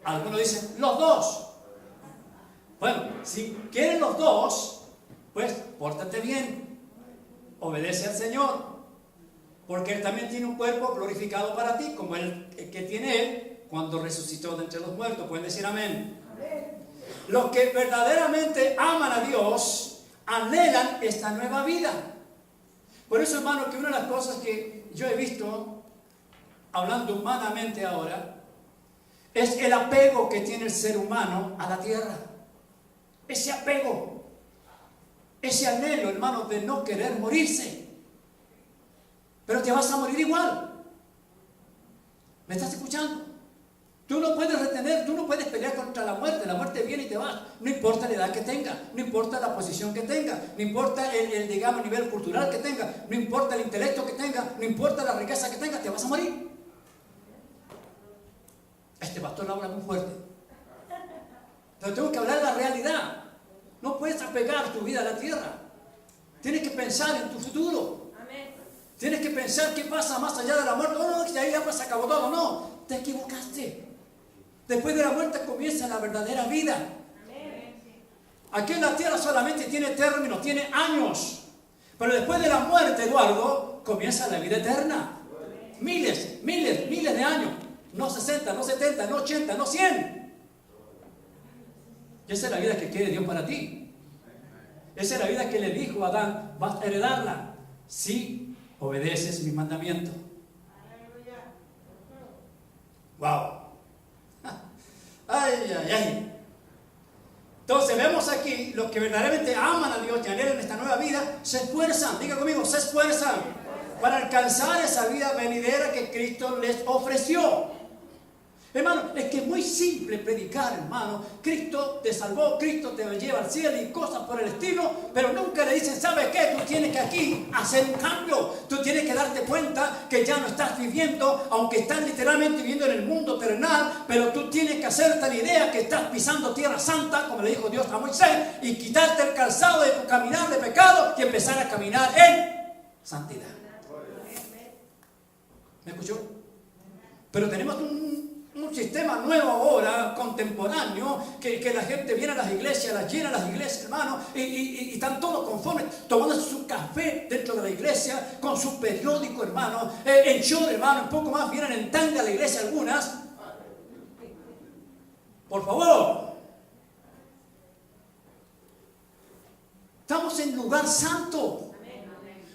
Algunos dicen, los dos. Bueno, si quieren los dos, pues pórtate bien. Obedece al Señor. Porque Él también tiene un cuerpo glorificado para ti, como el que tiene Él cuando resucitó de entre los muertos. Pueden decir amén. Los que verdaderamente aman a Dios anhelan esta nueva vida. Por eso, hermano, que una de las cosas que yo he visto, hablando humanamente ahora, es el apego que tiene el ser humano a la tierra. Ese apego, ese anhelo, hermano, de no querer morirse. Pero te vas a morir igual. ¿Me estás escuchando? Tú no puedes retener, tú no puedes pelear contra la muerte viene y te va. No importa la edad que tenga, no importa la posición que tenga, no importa el digamos, nivel cultural que tenga, no importa el intelecto que tenga, no importa la riqueza que tenga, te vas a morir. Este pastor habla muy fuerte. Pero tengo que hablar de la realidad. No puedes apegar tu vida a la tierra. Tienes que pensar en tu futuro. Tienes que pensar qué pasa más allá de la muerte. No, que ahí ya se acabó todo. No, te equivocaste. Después de la muerte comienza la verdadera vida. Aquí en la tierra solamente tiene términos, tiene años. Pero después de la muerte, Eduardo, comienza la vida eterna. Miles de años. No 60, no 70, no 80, no 100. Y esa es la vida que quiere Dios para ti. Esa es la vida que le dijo a Adán, vas a heredarla si obedeces mi mandamiento. Wow. Ay. Entonces vemos aquí, los que verdaderamente aman a Dios y anhelan esta nueva vida, se esfuerzan, diga conmigo, se esfuerzan para alcanzar esa vida venidera que Cristo les ofreció. Hermano, es que es muy simple predicar, hermano. Cristo te salvó, Cristo te lleva al cielo y cosas por el estilo, pero nunca le dicen, ¿sabes qué? Tú tienes que aquí hacer un cambio. Tú tienes que darte cuenta que ya no estás viviendo, aunque estás literalmente viviendo en el mundo terrenal, pero tú tienes que hacerte la idea que estás pisando tierra santa, como le dijo Dios a Moisés, y quitarte el calzado de tu caminar de pecado y empezar a caminar en santidad. ¿Me escuchó? Pero tenemos un sistema nuevo ahora, contemporáneo, que la gente viene a las iglesias, las llena las iglesias, hermano, y están todos conformes, tomando su café dentro de la iglesia, con su periódico, hermano, en short, hermano, un poco más vienen en tanga a la iglesia algunas. Por favor. Estamos en lugar santo.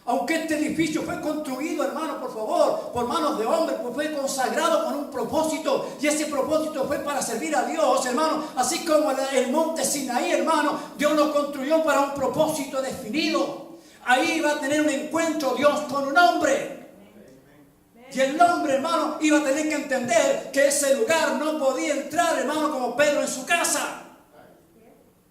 Aunque este edificio fue construido, hermano, por favor, por manos de hombres, pues fue consagrado con un propósito. Y ese propósito fue para servir a Dios, hermano. Así como el monte Sinaí, hermano, Dios lo construyó para un propósito definido. Ahí iba a tener un encuentro Dios con un hombre. Y el hombre, hermano, iba a tener que entender que ese lugar no podía entrar, hermano, como Pedro en su casa.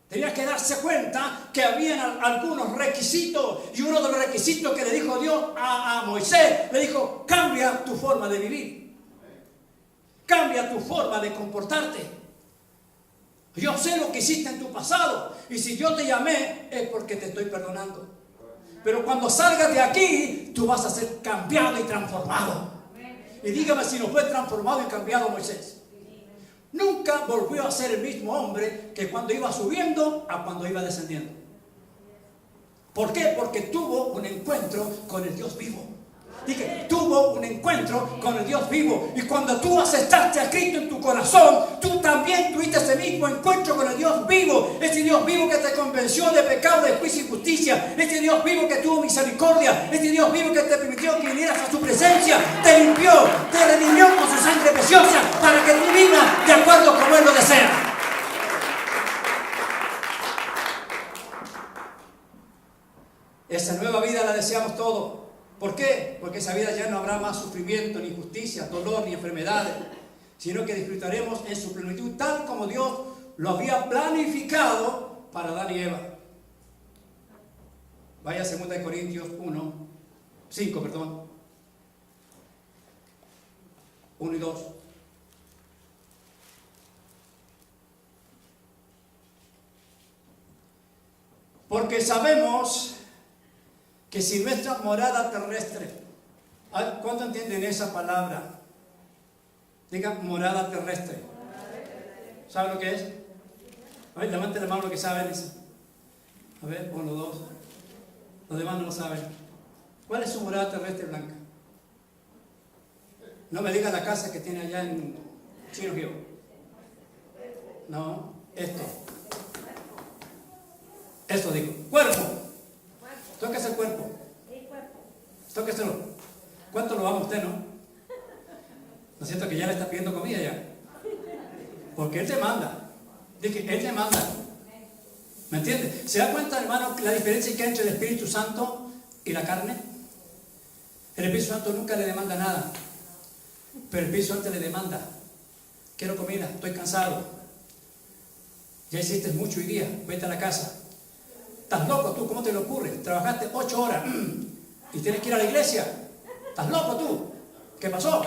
Tenía que darse cuenta que habían algunos requisitos. Y uno de los requisitos que le dijo Dios a Moisés, le dijo: cambia tu forma de vivir. Cambia tu forma de comportarte. Yo sé lo que hiciste en tu pasado. Y si yo te llamé es porque te estoy perdonando. Pero cuando salgas de aquí, tú vas a ser cambiado y transformado. Y dígame si no fue transformado y cambiado Moisés. Nunca volvió a ser el mismo hombre que cuando iba subiendo a cuando iba descendiendo. ¿Por qué? Porque tuvo un encuentro con el Dios vivo. Dije, tuvo un encuentro con el Dios vivo. Y cuando tú aceptaste a Cristo en tu corazón, tú también tuviste ese mismo encuentro con el Dios vivo. Ese Dios vivo que te convenció de pecado, de juicio y justicia. Ese Dios vivo que tuvo misericordia. Ese Dios vivo que te permitió que vinieras a su presencia. Te limpió, te redimió con su sangre preciosa para que tú vivas de acuerdo como Él lo desea. Esa nueva vida la deseamos todos. ¿Por qué? Porque esa vida ya no habrá más sufrimiento, ni injusticia, dolor, ni enfermedades, sino que disfrutaremos en su plenitud, tal como Dios lo había planificado para Adán y Eva. Vaya a 2 Corintios 5, 1 y 2. Porque sabemos que si nuestra morada terrestre, ¿cuánto entienden esa palabra? Digan morada terrestre. ¿Saben lo que es? A ver, levanten la mano los que saben eso. A ver, 1, 2. Los demás no lo saben. ¿Cuál es su morada terrestre, Blanca? No me diga la casa que tiene allá en Chino Río. No, esto. Esto digo. Cuerpo. Tóquese el cuerpo. Tóqueselo. ¿Cuánto lo ama usted, no? ¿No es cierto que ya le está pidiendo comida ya? Porque Él te manda. Dije, Él te manda. ¿Me entiende? ¿Se da cuenta, hermano, la diferencia que hay entre el Espíritu Santo y la carne? El Espíritu Santo nunca le demanda nada. Pero el Espíritu Santo le demanda: quiero comida, estoy cansado. Ya hiciste mucho hoy día, vete a la casa. ¿Estás loco tú? ¿Cómo te le ocurre? Trabajaste 8 horas y tienes que ir a la iglesia. ¿Estás loco tú? ¿Qué pasó?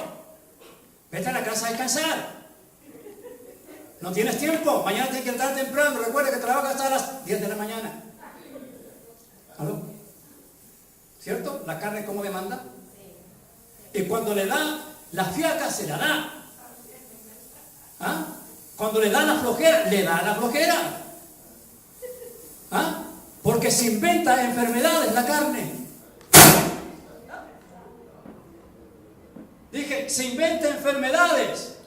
Vete a la casa a descansar. No tienes tiempo. Mañana tienes que entrar temprano. Recuerda que trabajas hasta las 10 de la mañana. ¿Aló? ¿Cierto? La carne, ¿cómo demanda? Y cuando le da la fiaca, se la da. ¿Ah? Cuando le da la flojera, le da la flojera. ¿Ah? Porque se inventa enfermedades la carne. Dije, se inventa enfermedades.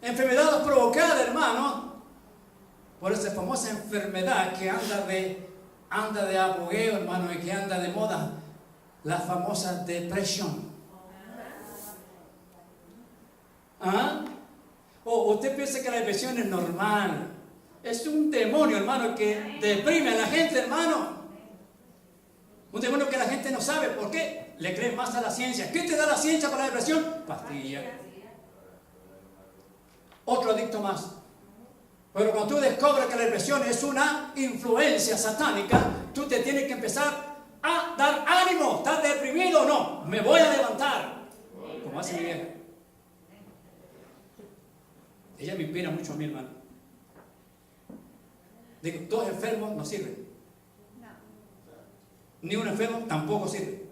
Enfermedades provocadas, hermano, por esa famosa enfermedad que anda de apogeo, hermano, y que anda de moda, la famosa depresión. ¿Ah? O usted piensa que la depresión es normal. Es un demonio, hermano, que deprime a la gente, hermano. Un demonio que la gente no sabe. ¿Por qué? Le creen más a la ciencia. ¿Qué te da la ciencia para la depresión? Pastilla. Otro adicto más. Pero cuando tú descubres que la depresión es una influencia satánica, tú te tienes que empezar a dar ánimo. ¿Estás deprimido o no? Me voy a levantar. Como hace mi vieja. Ella me inspira mucho a mi hermano. Digo, 2 enfermos no sirven. No. Ni un enfermo tampoco sirve.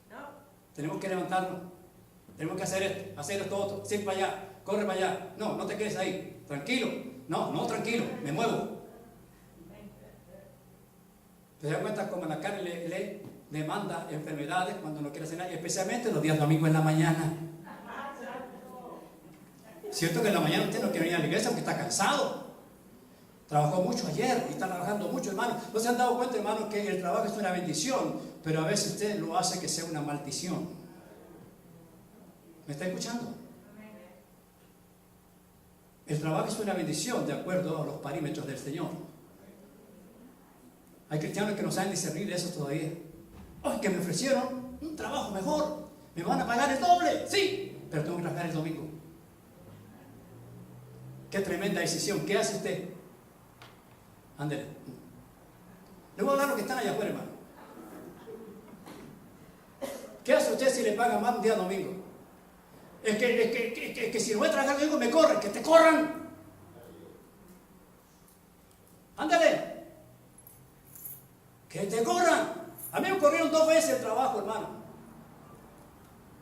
No. Tenemos que levantarnos. tenemos que hacer esto otro, ir para allá, corre para allá. No, no te quedes ahí, tranquilo. No, tranquilo, me muevo. ¿Te das cuenta cómo la carne le demanda enfermedades cuando no quiere hacer nada? Especialmente los días domingos en la mañana. Cierto que en la mañana usted no quiere venir a la iglesia porque está cansado. Trabajó mucho ayer y está trabajando mucho, hermano. ¿No se han dado cuenta, hermano, que el trabajo es una bendición, pero a veces usted lo hace que sea una maldición? ¿Me está escuchando? El trabajo es una bendición de acuerdo a los parámetros del Señor. Hay cristianos que no saben discernir eso todavía. ¡Ay, que me ofrecieron un trabajo mejor! ¿Me van a pagar el doble? Sí, pero tengo que trabajar el domingo. ¡Qué tremenda decisión! ¿Qué hace usted? Ándale. Le voy a hablar a los que están allá afuera, hermano. ¿Qué hace usted si le pagan más un día domingo? Es que si no voy a trabajar domingo me corren. ¡Que te corran! Ándale. ¡Que te corran! A mí me corrieron 2 veces el trabajo, hermano.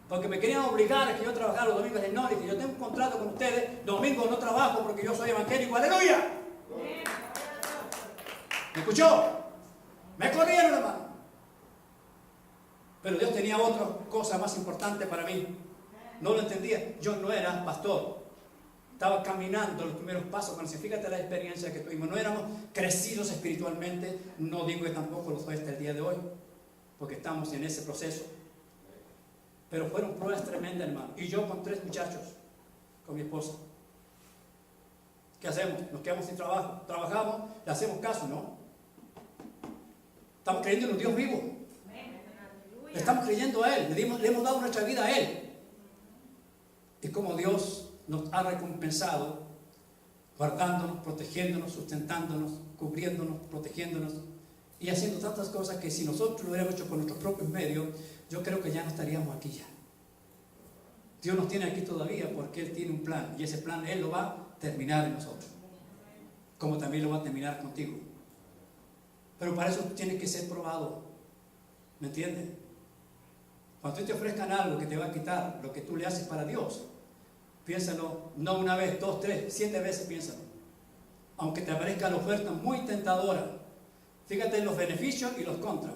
Porque me querían obligar a que yo trabajara los domingos en Norris, que yo tengo un contrato con ustedes, domingo no trabajo porque yo soy evangélico. ¡Aleluya! ¿Me escuchó? Me corrieron, hermano. Pero Dios tenía otra cosa más importante para mí. No lo entendía. Yo no era pastor. Estaba caminando los primeros pasos. Cuando fíjate la experiencia que tuvimos. No éramos crecidos espiritualmente. No digo que tampoco lo soy hasta el día de hoy, porque estamos en ese proceso. Pero fueron pruebas tremendas, hermano. Y yo con 3 muchachos, con mi esposa. ¿Qué hacemos? Nos quedamos sin trabajo. Trabajamos, le hacemos caso, ¿no? Estamos creyendo en un Dios vivo. Le estamos creyendo a Él. Le hemos dado nuestra vida a Él. Y como Dios nos ha recompensado, guardándonos, protegiéndonos, sustentándonos, cubriéndonos, protegiéndonos y haciendo tantas cosas que si nosotros lo hubiéramos hecho por nuestros propios medios, yo creo que ya no estaríamos aquí ya. Dios nos tiene aquí todavía porque Él tiene un plan, y ese plan Él lo va a terminar en nosotros, como también lo va a terminar contigo. Pero para eso tienes que ser probado, ¿me entiendes? Cuando te ofrezcan algo que te va a quitar lo que tú le haces para Dios, piénsalo, no 1 vez, 2, 3, 7 veces piénsalo. Aunque te aparezca la oferta muy tentadora, fíjate en los beneficios y los contras.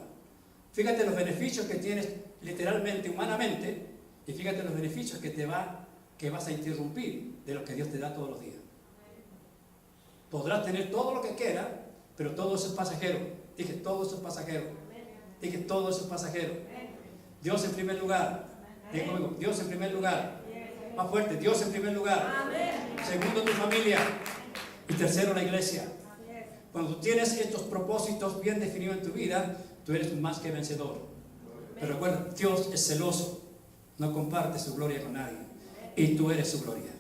Fíjate en los beneficios que tienes literalmente, humanamente, y fíjate en los beneficios que vas a interrumpir de lo que Dios te da todos los días. Podrás tener todo lo que quieras, pero todo eso es pasajero. Dije, todo eso es pasajero. Dije, todo eso es pasajero. Dios en primer lugar. Diga conmigo, Dios en primer lugar. Más fuerte, Dios en primer lugar. Segundo, tu familia. Y tercero, la iglesia. Cuando tú tienes estos propósitos bien definidos en tu vida, tú eres más que vencedor. Pero recuerda, Dios es celoso. No comparte su gloria con nadie. Y tú eres su gloria.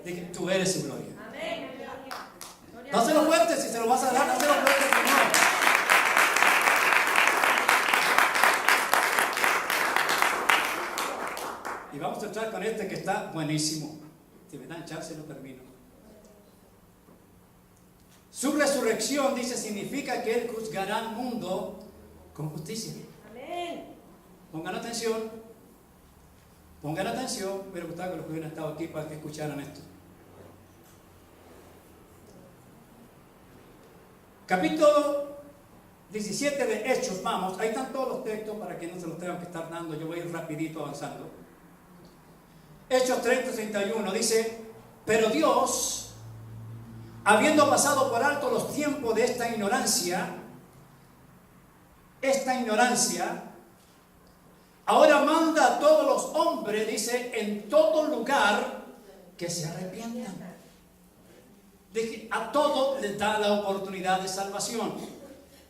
Dije, tú eres su gloria. Dáselo fuerte, si se lo vas a dar, dáselo fuerte, Señor. Y vamos a entrar con este que está buenísimo. Si me dan chance, lo termino. Su resurrección, dice, significa que Él juzgará al mundo con justicia. Amén. Pongan atención. Pongan atención. Me hubiera gustado que los que hubieran estado aquí para que escucharan esto. Capítulo 17 de Hechos, vamos. Ahí están todos los textos para que no se los tengan que estar dando. Yo voy a ir rapidito avanzando. Hechos 30-31 dice: pero Dios, habiendo pasado por alto los tiempos de esta ignorancia, ahora manda a todos los hombres, dice, en todo lugar que se arrepientan. Dije, a todos les da la oportunidad de salvación.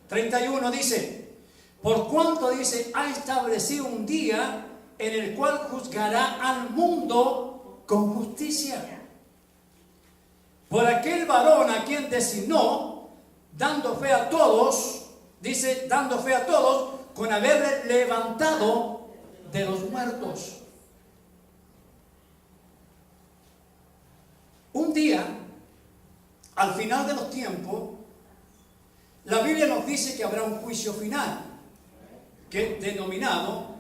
31 dice: por cuanto, dice, ha establecido un día en el cual juzgará al mundo con justicia. Por aquel varón a quien designó, dando fe a todos, dice, dando fe a todos, con haberle levantado de los muertos. Un día, al final de los tiempos, la Biblia nos dice que habrá un juicio final, que es denominado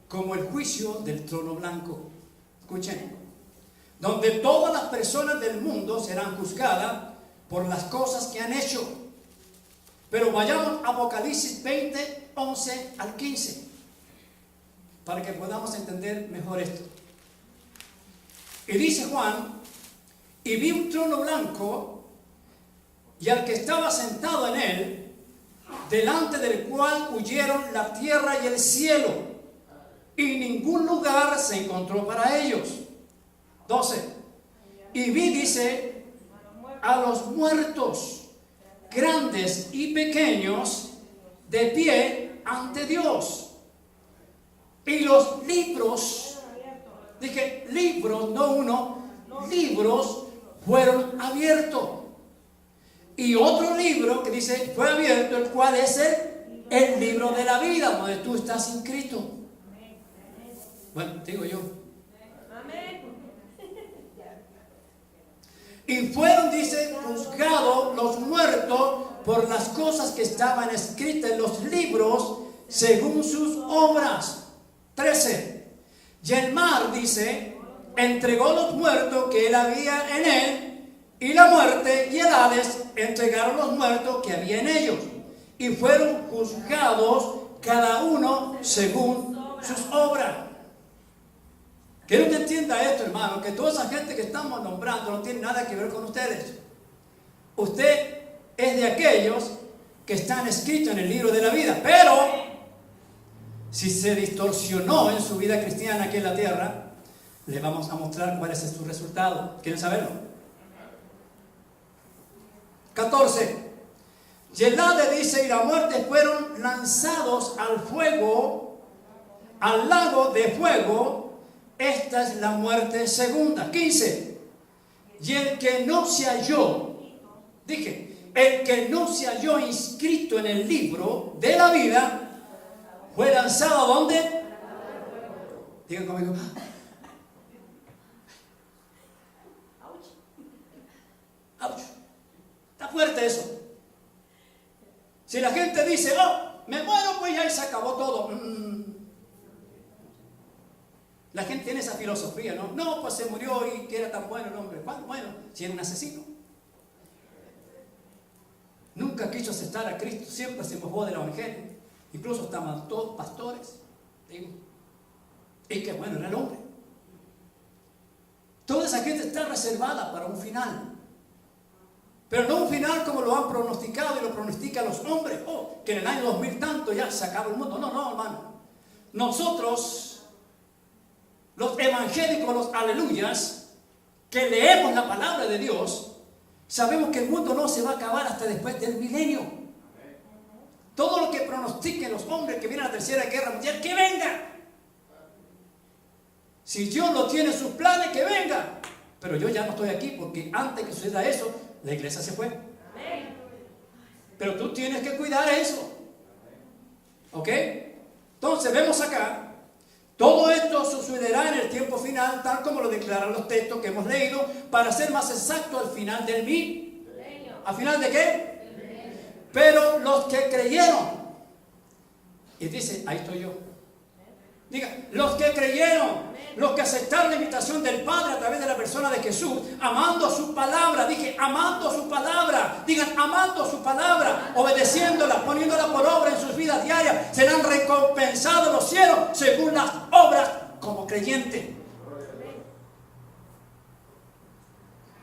como el juicio del trono blanco. Escuchen, donde todas las personas del mundo serán juzgadas por las cosas que han hecho. Pero vayamos a Apocalipsis 20, 11 al 15, para que podamos entender mejor esto. Y dice Juan, y vi un trono blanco, y al que estaba sentado en él, delante del cual huyeron la tierra y el cielo, y ningún lugar se encontró para ellos. 12. Y vi, dice, a los muertos, grandes y pequeños, de pie ante Dios. Y los libros, dije libros, no uno, libros fueron abiertos. Y otro libro que dice, fue abierto, el cual es el libro de la vida, donde tú estás inscrito. Bueno, digo yo. Y fueron, dice, juzgados los muertos por las cosas que estaban escritas en los libros según sus obras. 13. Y el mar, dice, entregó los muertos que él había en él, y la muerte y el Hades entregaron los muertos que había en ellos, y fueron juzgados cada uno según sus obras. Quiero que entienda esto, hermano, que toda esa gente que estamos nombrando no tiene nada que ver con ustedes. Usted es de aquellos que están escritos en el libro de la vida, pero si se distorsionó en su vida cristiana aquí en la tierra, le vamos a mostrar cuál es su resultado. ¿Quieren saberlo? 14. Y el Hades, dice, y la muerte fueron lanzados al fuego, al lago de fuego. Esta es la muerte segunda. 15. Y el que no se halló, dije, el que no se halló inscrito en el libro de la vida, fue lanzado ¿a dónde? Digan conmigo. ¡Auch! Está fuerte eso. Si la gente dice, oh, me muero, pues ya se acabó todo. La gente tiene esa filosofía, ¿no? No, pues se murió y que era tan bueno el hombre. Bueno, si era un asesino. Nunca quiso aceptar a Cristo, siempre se mojó del evangelio. Incluso estaban todos pastores. Digo, y que bueno, era el hombre. Toda esa gente está reservada para un final. Pero no un final como lo han pronosticado y lo pronostican los hombres. Oh, que en el año 2000 tanto ya se acaba el mundo. No, hermano. Nosotros, los evangélicos, los aleluyas, que leemos la palabra de Dios, sabemos que el mundo no se va a acabar hasta después del milenio. Todo lo que pronostiquen los hombres que vienen a la tercera guerra mundial, que venga. Si Dios lo tiene en sus planes, que venga. Pero yo ya no estoy aquí porque antes que suceda eso, la iglesia se fue. Pero tú tienes que cuidar eso. ¿Ok? Entonces vemos acá. Todo esto sucederá en el tiempo final, tal como lo declaran los textos que hemos leído, para ser más exacto, al final del milenio. ¿Al final de qué? Pero los que creyeron, y dice, ahí estoy yo. Diga, los que creyeron, los que aceptaron la invitación del Padre a través de la persona de Jesús, amando su palabra, dije, amando su palabra, digan, amando su palabra, obedeciéndola, poniéndola por obra en sus vidas diarias, serán recompensados en los cielos según las obras como creyentes.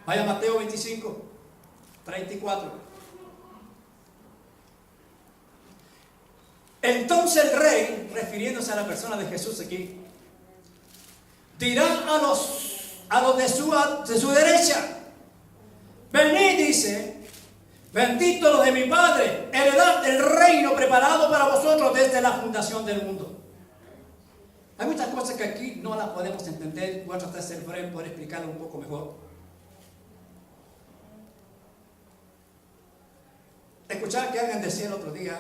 Vaya a Mateo 25, 34. Entonces el rey, refiriéndose a la persona de Jesús aquí, dirá a los de su derecha, venid, dice, bendito los de mi Padre, heredad el reino preparado para vosotros desde la fundación del mundo. Hay muchas cosas que aquí no las podemos entender. Voy a tratar de ser breve, poder explicarlo un poco mejor. Escuchaba que alguien decía el otro día,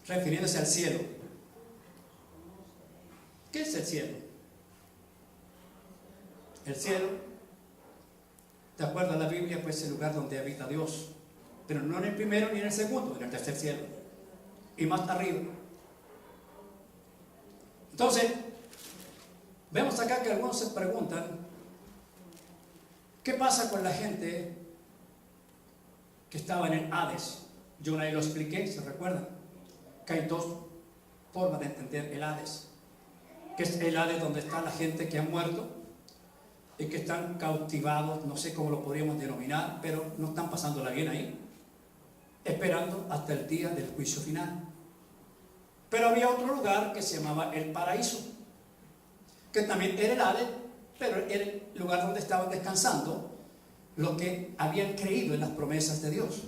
refiriéndose al cielo. ¿Qué es el cielo? El cielo, de acuerdo a la Biblia, pues es el lugar donde habita Dios, pero no en el primero ni en el segundo, en el tercer cielo, y más arriba. Entonces, vemos acá que algunos se preguntan, ¿qué pasa con la gente que estaba en el Hades? Yo una vez lo expliqué, ¿se recuerdan? Que hay dos formas de entender el Hades. Que es el Hades donde está la gente que ha muerto y que están cautivados, no sé cómo lo podríamos denominar, pero no están pasándola bien ahí, esperando hasta el día del juicio final. Pero había otro lugar que se llamaba el paraíso, que también era el Hades, pero era el lugar donde estaban descansando los que habían creído en las promesas de Dios.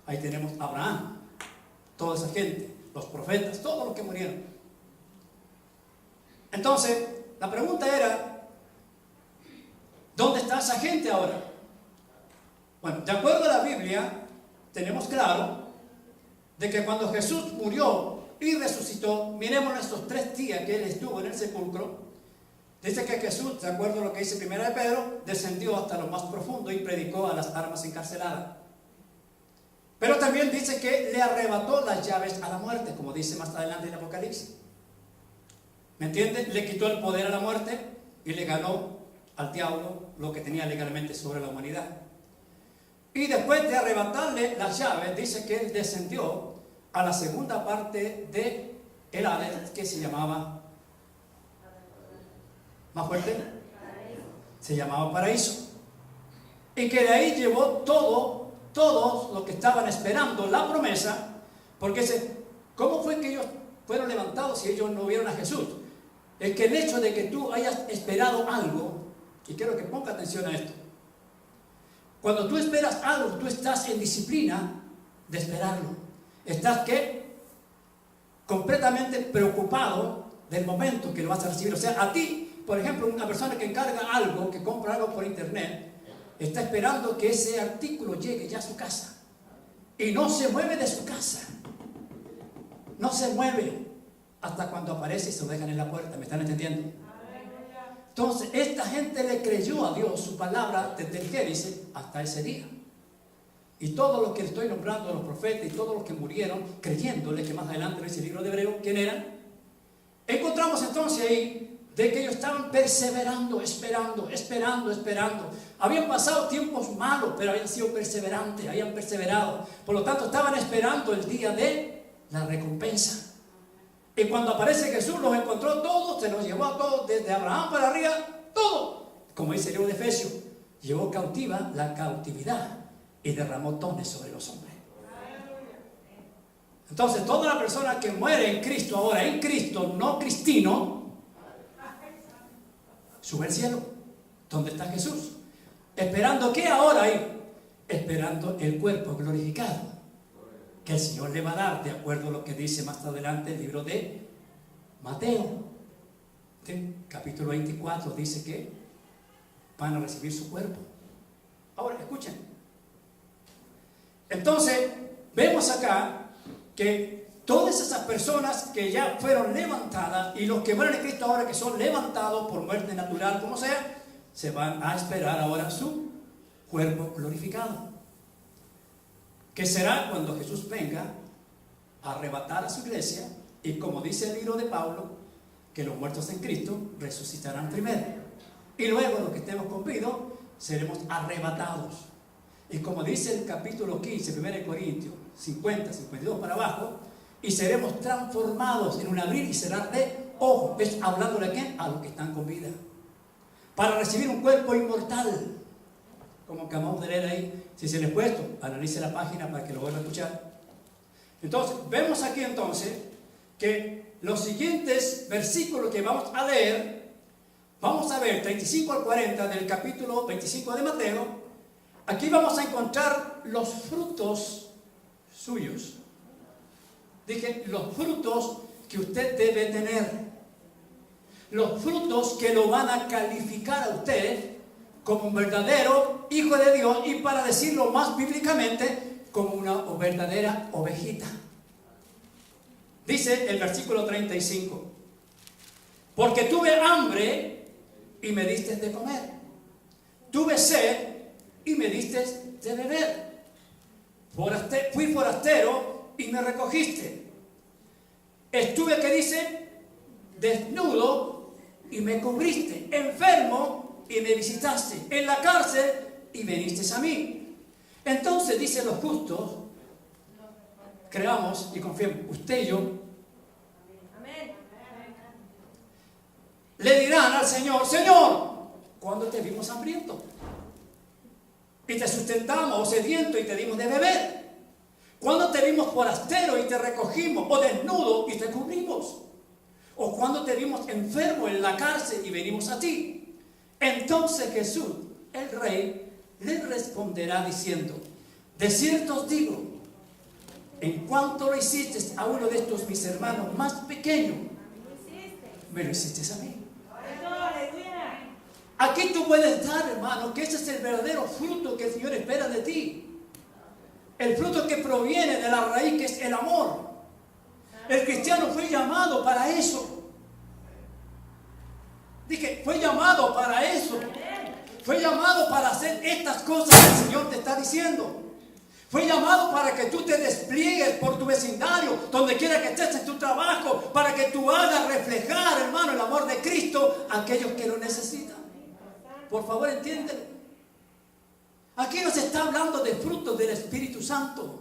Ahí tenemos a Abraham, toda esa gente, los profetas, todos los que murieron. Entonces, la pregunta era, ¿dónde está esa gente ahora? Bueno, de acuerdo a la Biblia, tenemos claro de que cuando Jesús murió y resucitó, miremos estos 3 días que Él estuvo en el sepulcro, dice que Jesús, de acuerdo a lo que dice 1 de Pedro, descendió hasta lo más profundo y predicó a las almas encarceladas. Pero también dice que le arrebató las llaves a la muerte, como dice más adelante en Apocalipsis. ¿Me entienden? Le quitó el poder a la muerte y le ganó al diablo lo que tenía legalmente sobre la humanidad. Y después de arrebatarle las llaves, dice que Él descendió a la segunda parte de el Hades, que se llamaba, más fuerte, se llamaba paraíso. Y que de ahí llevó todos los que estaban esperando la promesa, porque ¿cómo fue que ellos fueron levantados si ellos no vieron a Jesús? Es que el hecho de que tú hayas esperado algo, y quiero que ponga atención a esto, cuando tú esperas algo, tú estás en disciplina de esperarlo. Estás ¿qué? Completamente preocupado del momento que lo vas a recibir. O sea, a ti, por ejemplo, una persona que encarga algo, que compra algo por internet, está esperando que ese artículo llegue ya a su casa. Y no se mueve de su casa. No se mueve hasta cuando aparece y se lo dejan en la puerta. ¿Me están entendiendo? Entonces, esta gente le creyó a Dios su palabra desde el Génesis hasta ese día. Y todos los que estoy nombrando, los profetas y todos los que murieron creyéndole, que más adelante en ese libro de Hebreo, ¿quién eran? Encontramos entonces ahí de que ellos estaban perseverando, esperando. Habían pasado tiempos malos, pero habían sido perseverantes, habían perseverado. Por lo tanto, estaban esperando el día de la recompensa. Y cuando aparece Jesús, los encontró todos, se los llevó a todos, desde Abraham para arriba, todo. Como dice el libro de Efesios, llevó cautiva la cautividad y derramó dones sobre los hombres. Entonces, toda la persona que muere en Cristo, ahora en Cristo, no cristino, sube al cielo, donde está Jesús. ¿Esperando qué ahora ahí? Esperando el cuerpo glorificado que el Señor le va a dar, de acuerdo a lo que dice más adelante el libro de Mateo. Capítulo 24 dice que van a recibir su cuerpo. Ahora, escuchen. Entonces, vemos acá que todas esas personas que ya fueron levantadas y los que mueren en Cristo ahora que son levantados por muerte natural, como sea, se van a esperar ahora su cuerpo glorificado, que será cuando Jesús venga a arrebatar a su iglesia, y como dice el libro de Pablo, que los muertos en Cristo resucitarán primero, y luego los que estemos con vida seremos arrebatados. Y como dice el capítulo 15, 1 Corintios 50, 52 para abajo, y seremos transformados en un abrir y cerrar de ojos. ¿Ves? Hablándole a quién? A los que están con vida, para recibir un cuerpo inmortal, como acabamos de leer ahí. Si se les puesto, analice la página para que lo vuelvan a escuchar. Entonces, vemos aquí entonces que los siguientes versículos que vamos a leer, vamos a ver 35 al 40 del capítulo 25 de Mateo. Aquí vamos a encontrar los frutos suyos. Dije, los frutos que usted debe tener. Los frutos que lo van a calificar a usted como un verdadero hijo de Dios, y para decirlo más bíblicamente, como una verdadera ovejita. Dice el versículo 35: porque tuve hambre y me diste de comer, tuve sed y me diste de beber, fui forastero y me recogiste, estuve, ¿qué dice? desnudo y me cubriste, enfermo y me visitaste, en la cárcel y viniste a mí. Entonces dicen los justos, creamos y confiemos, usted y yo, Amén. le dirán al Señor, Señor, ¿cuándo te vimos hambriento? Y te sustentamos, o sediento y te dimos de beber. ¿Cuándo te vimos forastero y te recogimos, o desnudo y te cubrimos? ¿O cuándo te vimos enfermo en la cárcel y venimos a ti? Entonces Jesús, el Rey, le responderá diciendo, de cierto os digo, en cuanto lo hiciste a uno de estos mis hermanos más pequeños, me lo hiciste a mí. Aleluya. Aquí tú puedes dar, hermano, que ese es el verdadero fruto que el Señor espera de ti. El fruto que proviene de la raíz, que es el amor. El cristiano fue llamado para eso. Dije, fue llamado para eso. Fue llamado para hacer estas cosas que el Señor te está diciendo. Fue llamado para que tú te despliegues por tu vecindario, donde quiera que estés en tu trabajo, para que tú hagas reflejar, hermano, el amor de Cristo a aquellos que lo necesitan. Por favor, entiéndelo. Aquí no se está hablando de frutos del Espíritu Santo.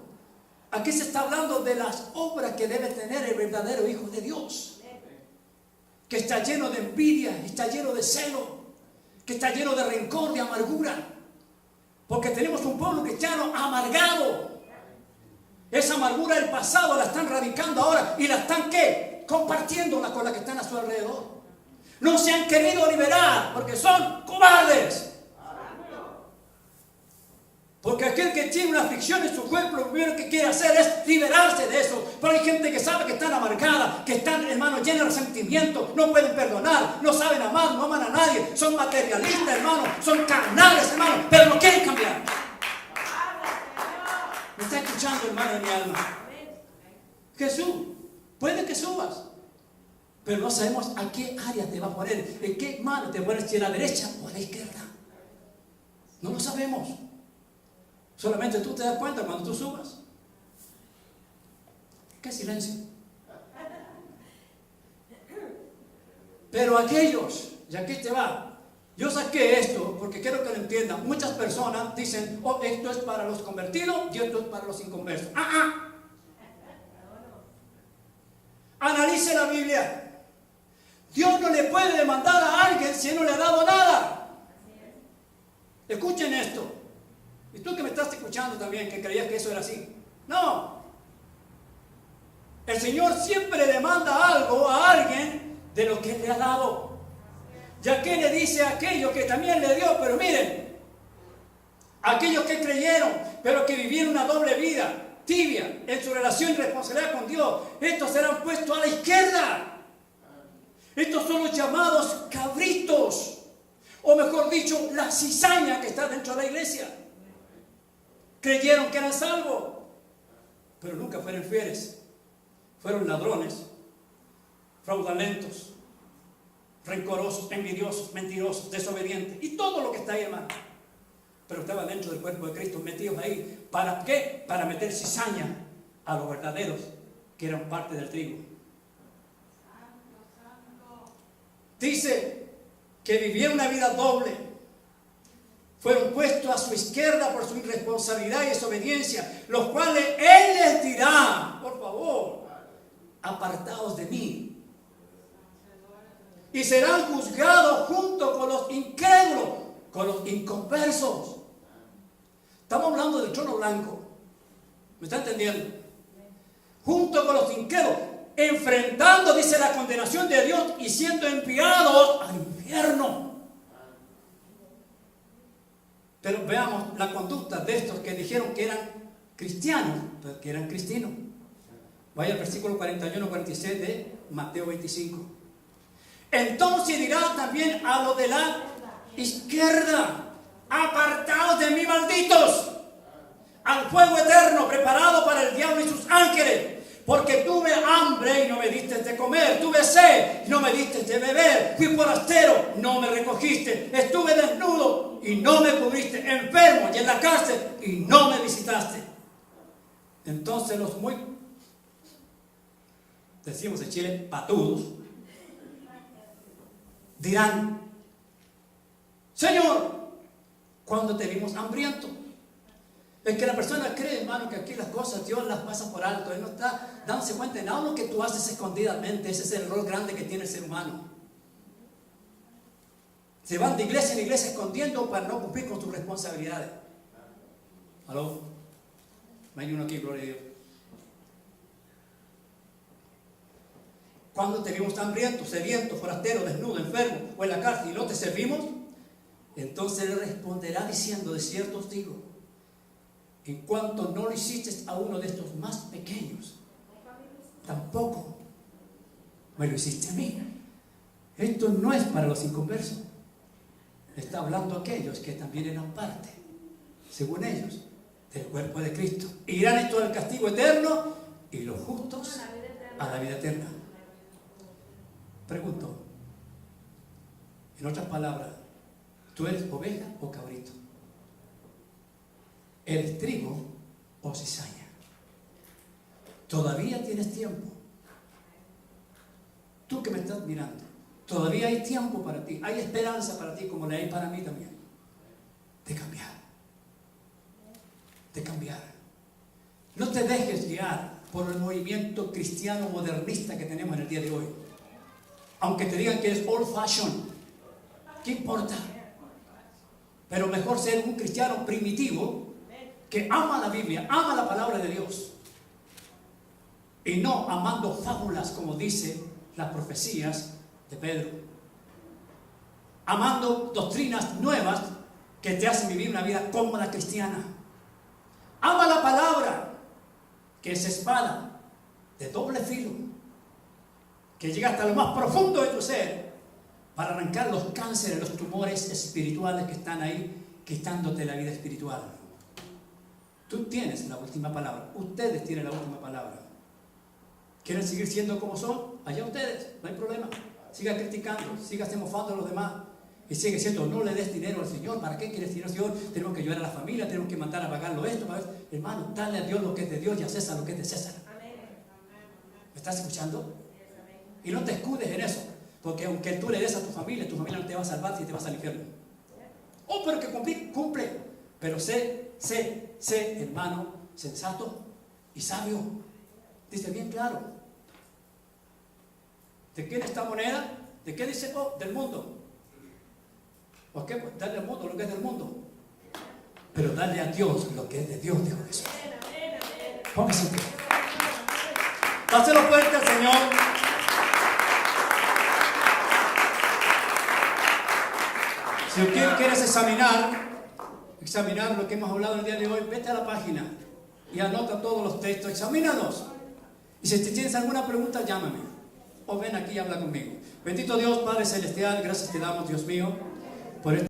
Aquí se está hablando de las obras que debe tener el verdadero Hijo de Dios. Que está lleno de envidia, está lleno de celo, que está lleno de rencor, de amargura. Porque tenemos un pueblo cristiano amargado. Esa amargura del pasado la están radicando ahora y la están, ¿qué? Compartiéndola con la que están a su alrededor. No se han querido liberar porque son cobardes. Porque aquel que tiene una aflicción en su cuerpo, lo primero que quiere hacer es liberarse de eso. Pero hay gente que sabe que están amargada, que están, hermano, llenas de resentimiento, no pueden perdonar, no saben amar, no aman a nadie, son materialistas, hermano, son carnales, hermano, pero no quieren cambiar. ¿Me está escuchando, hermano, de mi alma? Jesús, puede que subas, pero no sabemos a qué área te va a poner, en qué mano te pones, si a la derecha o a la izquierda. No lo sabemos. Solamente tú te das cuenta cuando tú subas. ¡Qué silencio! Pero aquellos, y aquí te va, yo saqué esto porque quiero que lo entiendan. Muchas personas dicen, oh, esto es para los convertidos y esto es para los inconversos. Analice la Biblia. Dios no le puede demandar a alguien si Él no le ha dado nada. Escuchen esto. Y tú que me estás escuchando también, que creías que eso era así. No. El Señor siempre demanda algo a alguien de lo que Él le ha dado. Ya que le dice a aquellos que también le dio, pero miren, aquellos que creyeron, pero que vivieron una doble vida, tibia, en su relación y responsabilidad con Dios, estos serán puestos a la izquierda. Estos son los llamados cabritos, o mejor dicho, la cizaña que está dentro de la iglesia. Creyeron que eran salvos, pero nunca fueron fieles. Fueron ladrones, fraudulentos, rencorosos, envidiosos, mentirosos, desobedientes y todo lo que está ahí, hermano. Pero estaban dentro del cuerpo de Cristo, metidos ahí. ¿Para qué? Para meter cizaña a los verdaderos que eran parte del trigo. Dice que vivieron una vida doble. Fueron puestos a su izquierda por su irresponsabilidad y desobediencia, los cuales Él les dirá, por favor, apartaos de mí. Y serán juzgados junto con los incrédulos, con los inconversos. Estamos hablando del trono blanco. ¿Me está entendiendo? Junto con los incrédulos, enfrentando, dice, la condenación de Dios y siendo enviados al infierno. Pero veamos la conducta de estos que dijeron que eran cristianos, pero que eran cristinos. Vaya al versículo 41-46 de Mateo 25. Entonces dirá también a los de la izquierda, apartaos de mí, malditos, al fuego eterno preparado para el diablo y sus ángeles. Porque tuve hambre y no me diste de comer, tuve sed y no me diste de beber, fui forastero, no me recogiste, estuve desnudo y no me cubriste, enfermo y en la cárcel y no me visitaste. Entonces los muy, decimos en Chile, patudos, Dirán: Señor, ¿cuándo te vimos hambriento? Es que la persona cree, hermano, que aquí las cosas Dios las pasa por alto. Él no está dándose cuenta de nada de lo que tú haces escondidamente. Ese es el error grande que tiene el ser humano. Se van de iglesia en iglesia escondiendo para no cumplir con sus responsabilidades. ¿Aló? No hay uno aquí, gloria a Dios. Cuando te vimos hambriento, sediento, forastero, desnudo, enfermo o en la cárcel y no te servimos, entonces él responderá diciendo: de cierto os digo, en cuanto no lo hiciste a uno de estos más pequeños, tampoco me lo hiciste a mí. Esto no es para los inconversos. Está hablando a aquellos que también eran parte, según ellos, del cuerpo de Cristo. Irán estos al castigo eterno y los justos a la vida eterna. Pregunto, en otras palabras, ¿tú eres oveja o cabrito? ¿Eres trigo o cizaña? Todavía tienes tiempo. Tú que me estás mirando, todavía hay tiempo para ti, hay esperanza para ti, como la hay para mí también, de cambiar. De cambiar. No te dejes guiar por el movimiento cristiano modernista que tenemos en el día de hoy. Aunque te digan que eres old fashion, ¿qué importa? Pero mejor ser un cristiano primitivo que ama la Biblia, ama la palabra de Dios, y no amando fábulas, como dice las profecías de Pedro, amando doctrinas nuevas que te hacen vivir una vida cómoda cristiana. Ama la palabra, que es espada de doble filo, que llega hasta lo más profundo de tu ser para arrancar los cánceres, los tumores espirituales que están ahí quitándote la vida espiritual. Tú tienes la última palabra. Ustedes tienen la última palabra. ¿Quieren seguir siendo como son? Allá ustedes, no hay problema. Siga criticando, siga mofando a los demás. Y sigue diciendo: no le des dinero al Señor. ¿Para qué quieres dinero al Señor? Tenemos que ayudar a la familia, tenemos que mandar a pagarlo esto. Hermano, dale a Dios lo que es de Dios y a César lo que es de César. ¿Me estás escuchando? Y no te escudes en eso. Porque aunque tú le des a tu familia no te va a salvar si te vas al infierno. Oh, pero que cumple. Pero sé, hermano, sensato y sabio. Dice bien claro. ¿De quién es esta moneda? ¿De qué dice? Oh, del mundo. ¿Por qué? Pues darle al mundo lo que es del mundo. Pero darle a Dios lo que es de Dios, dijo Jesús. Póngase en pie. Dáselo fuerte al Señor. Si quieres examinar lo que hemos hablado el día de hoy, vete a la página y anota todos los textos, examínalos. Y si tienes alguna pregunta, llámame. O ven aquí y habla conmigo. Bendito Dios, Padre Celestial, gracias te damos, Dios mío, por este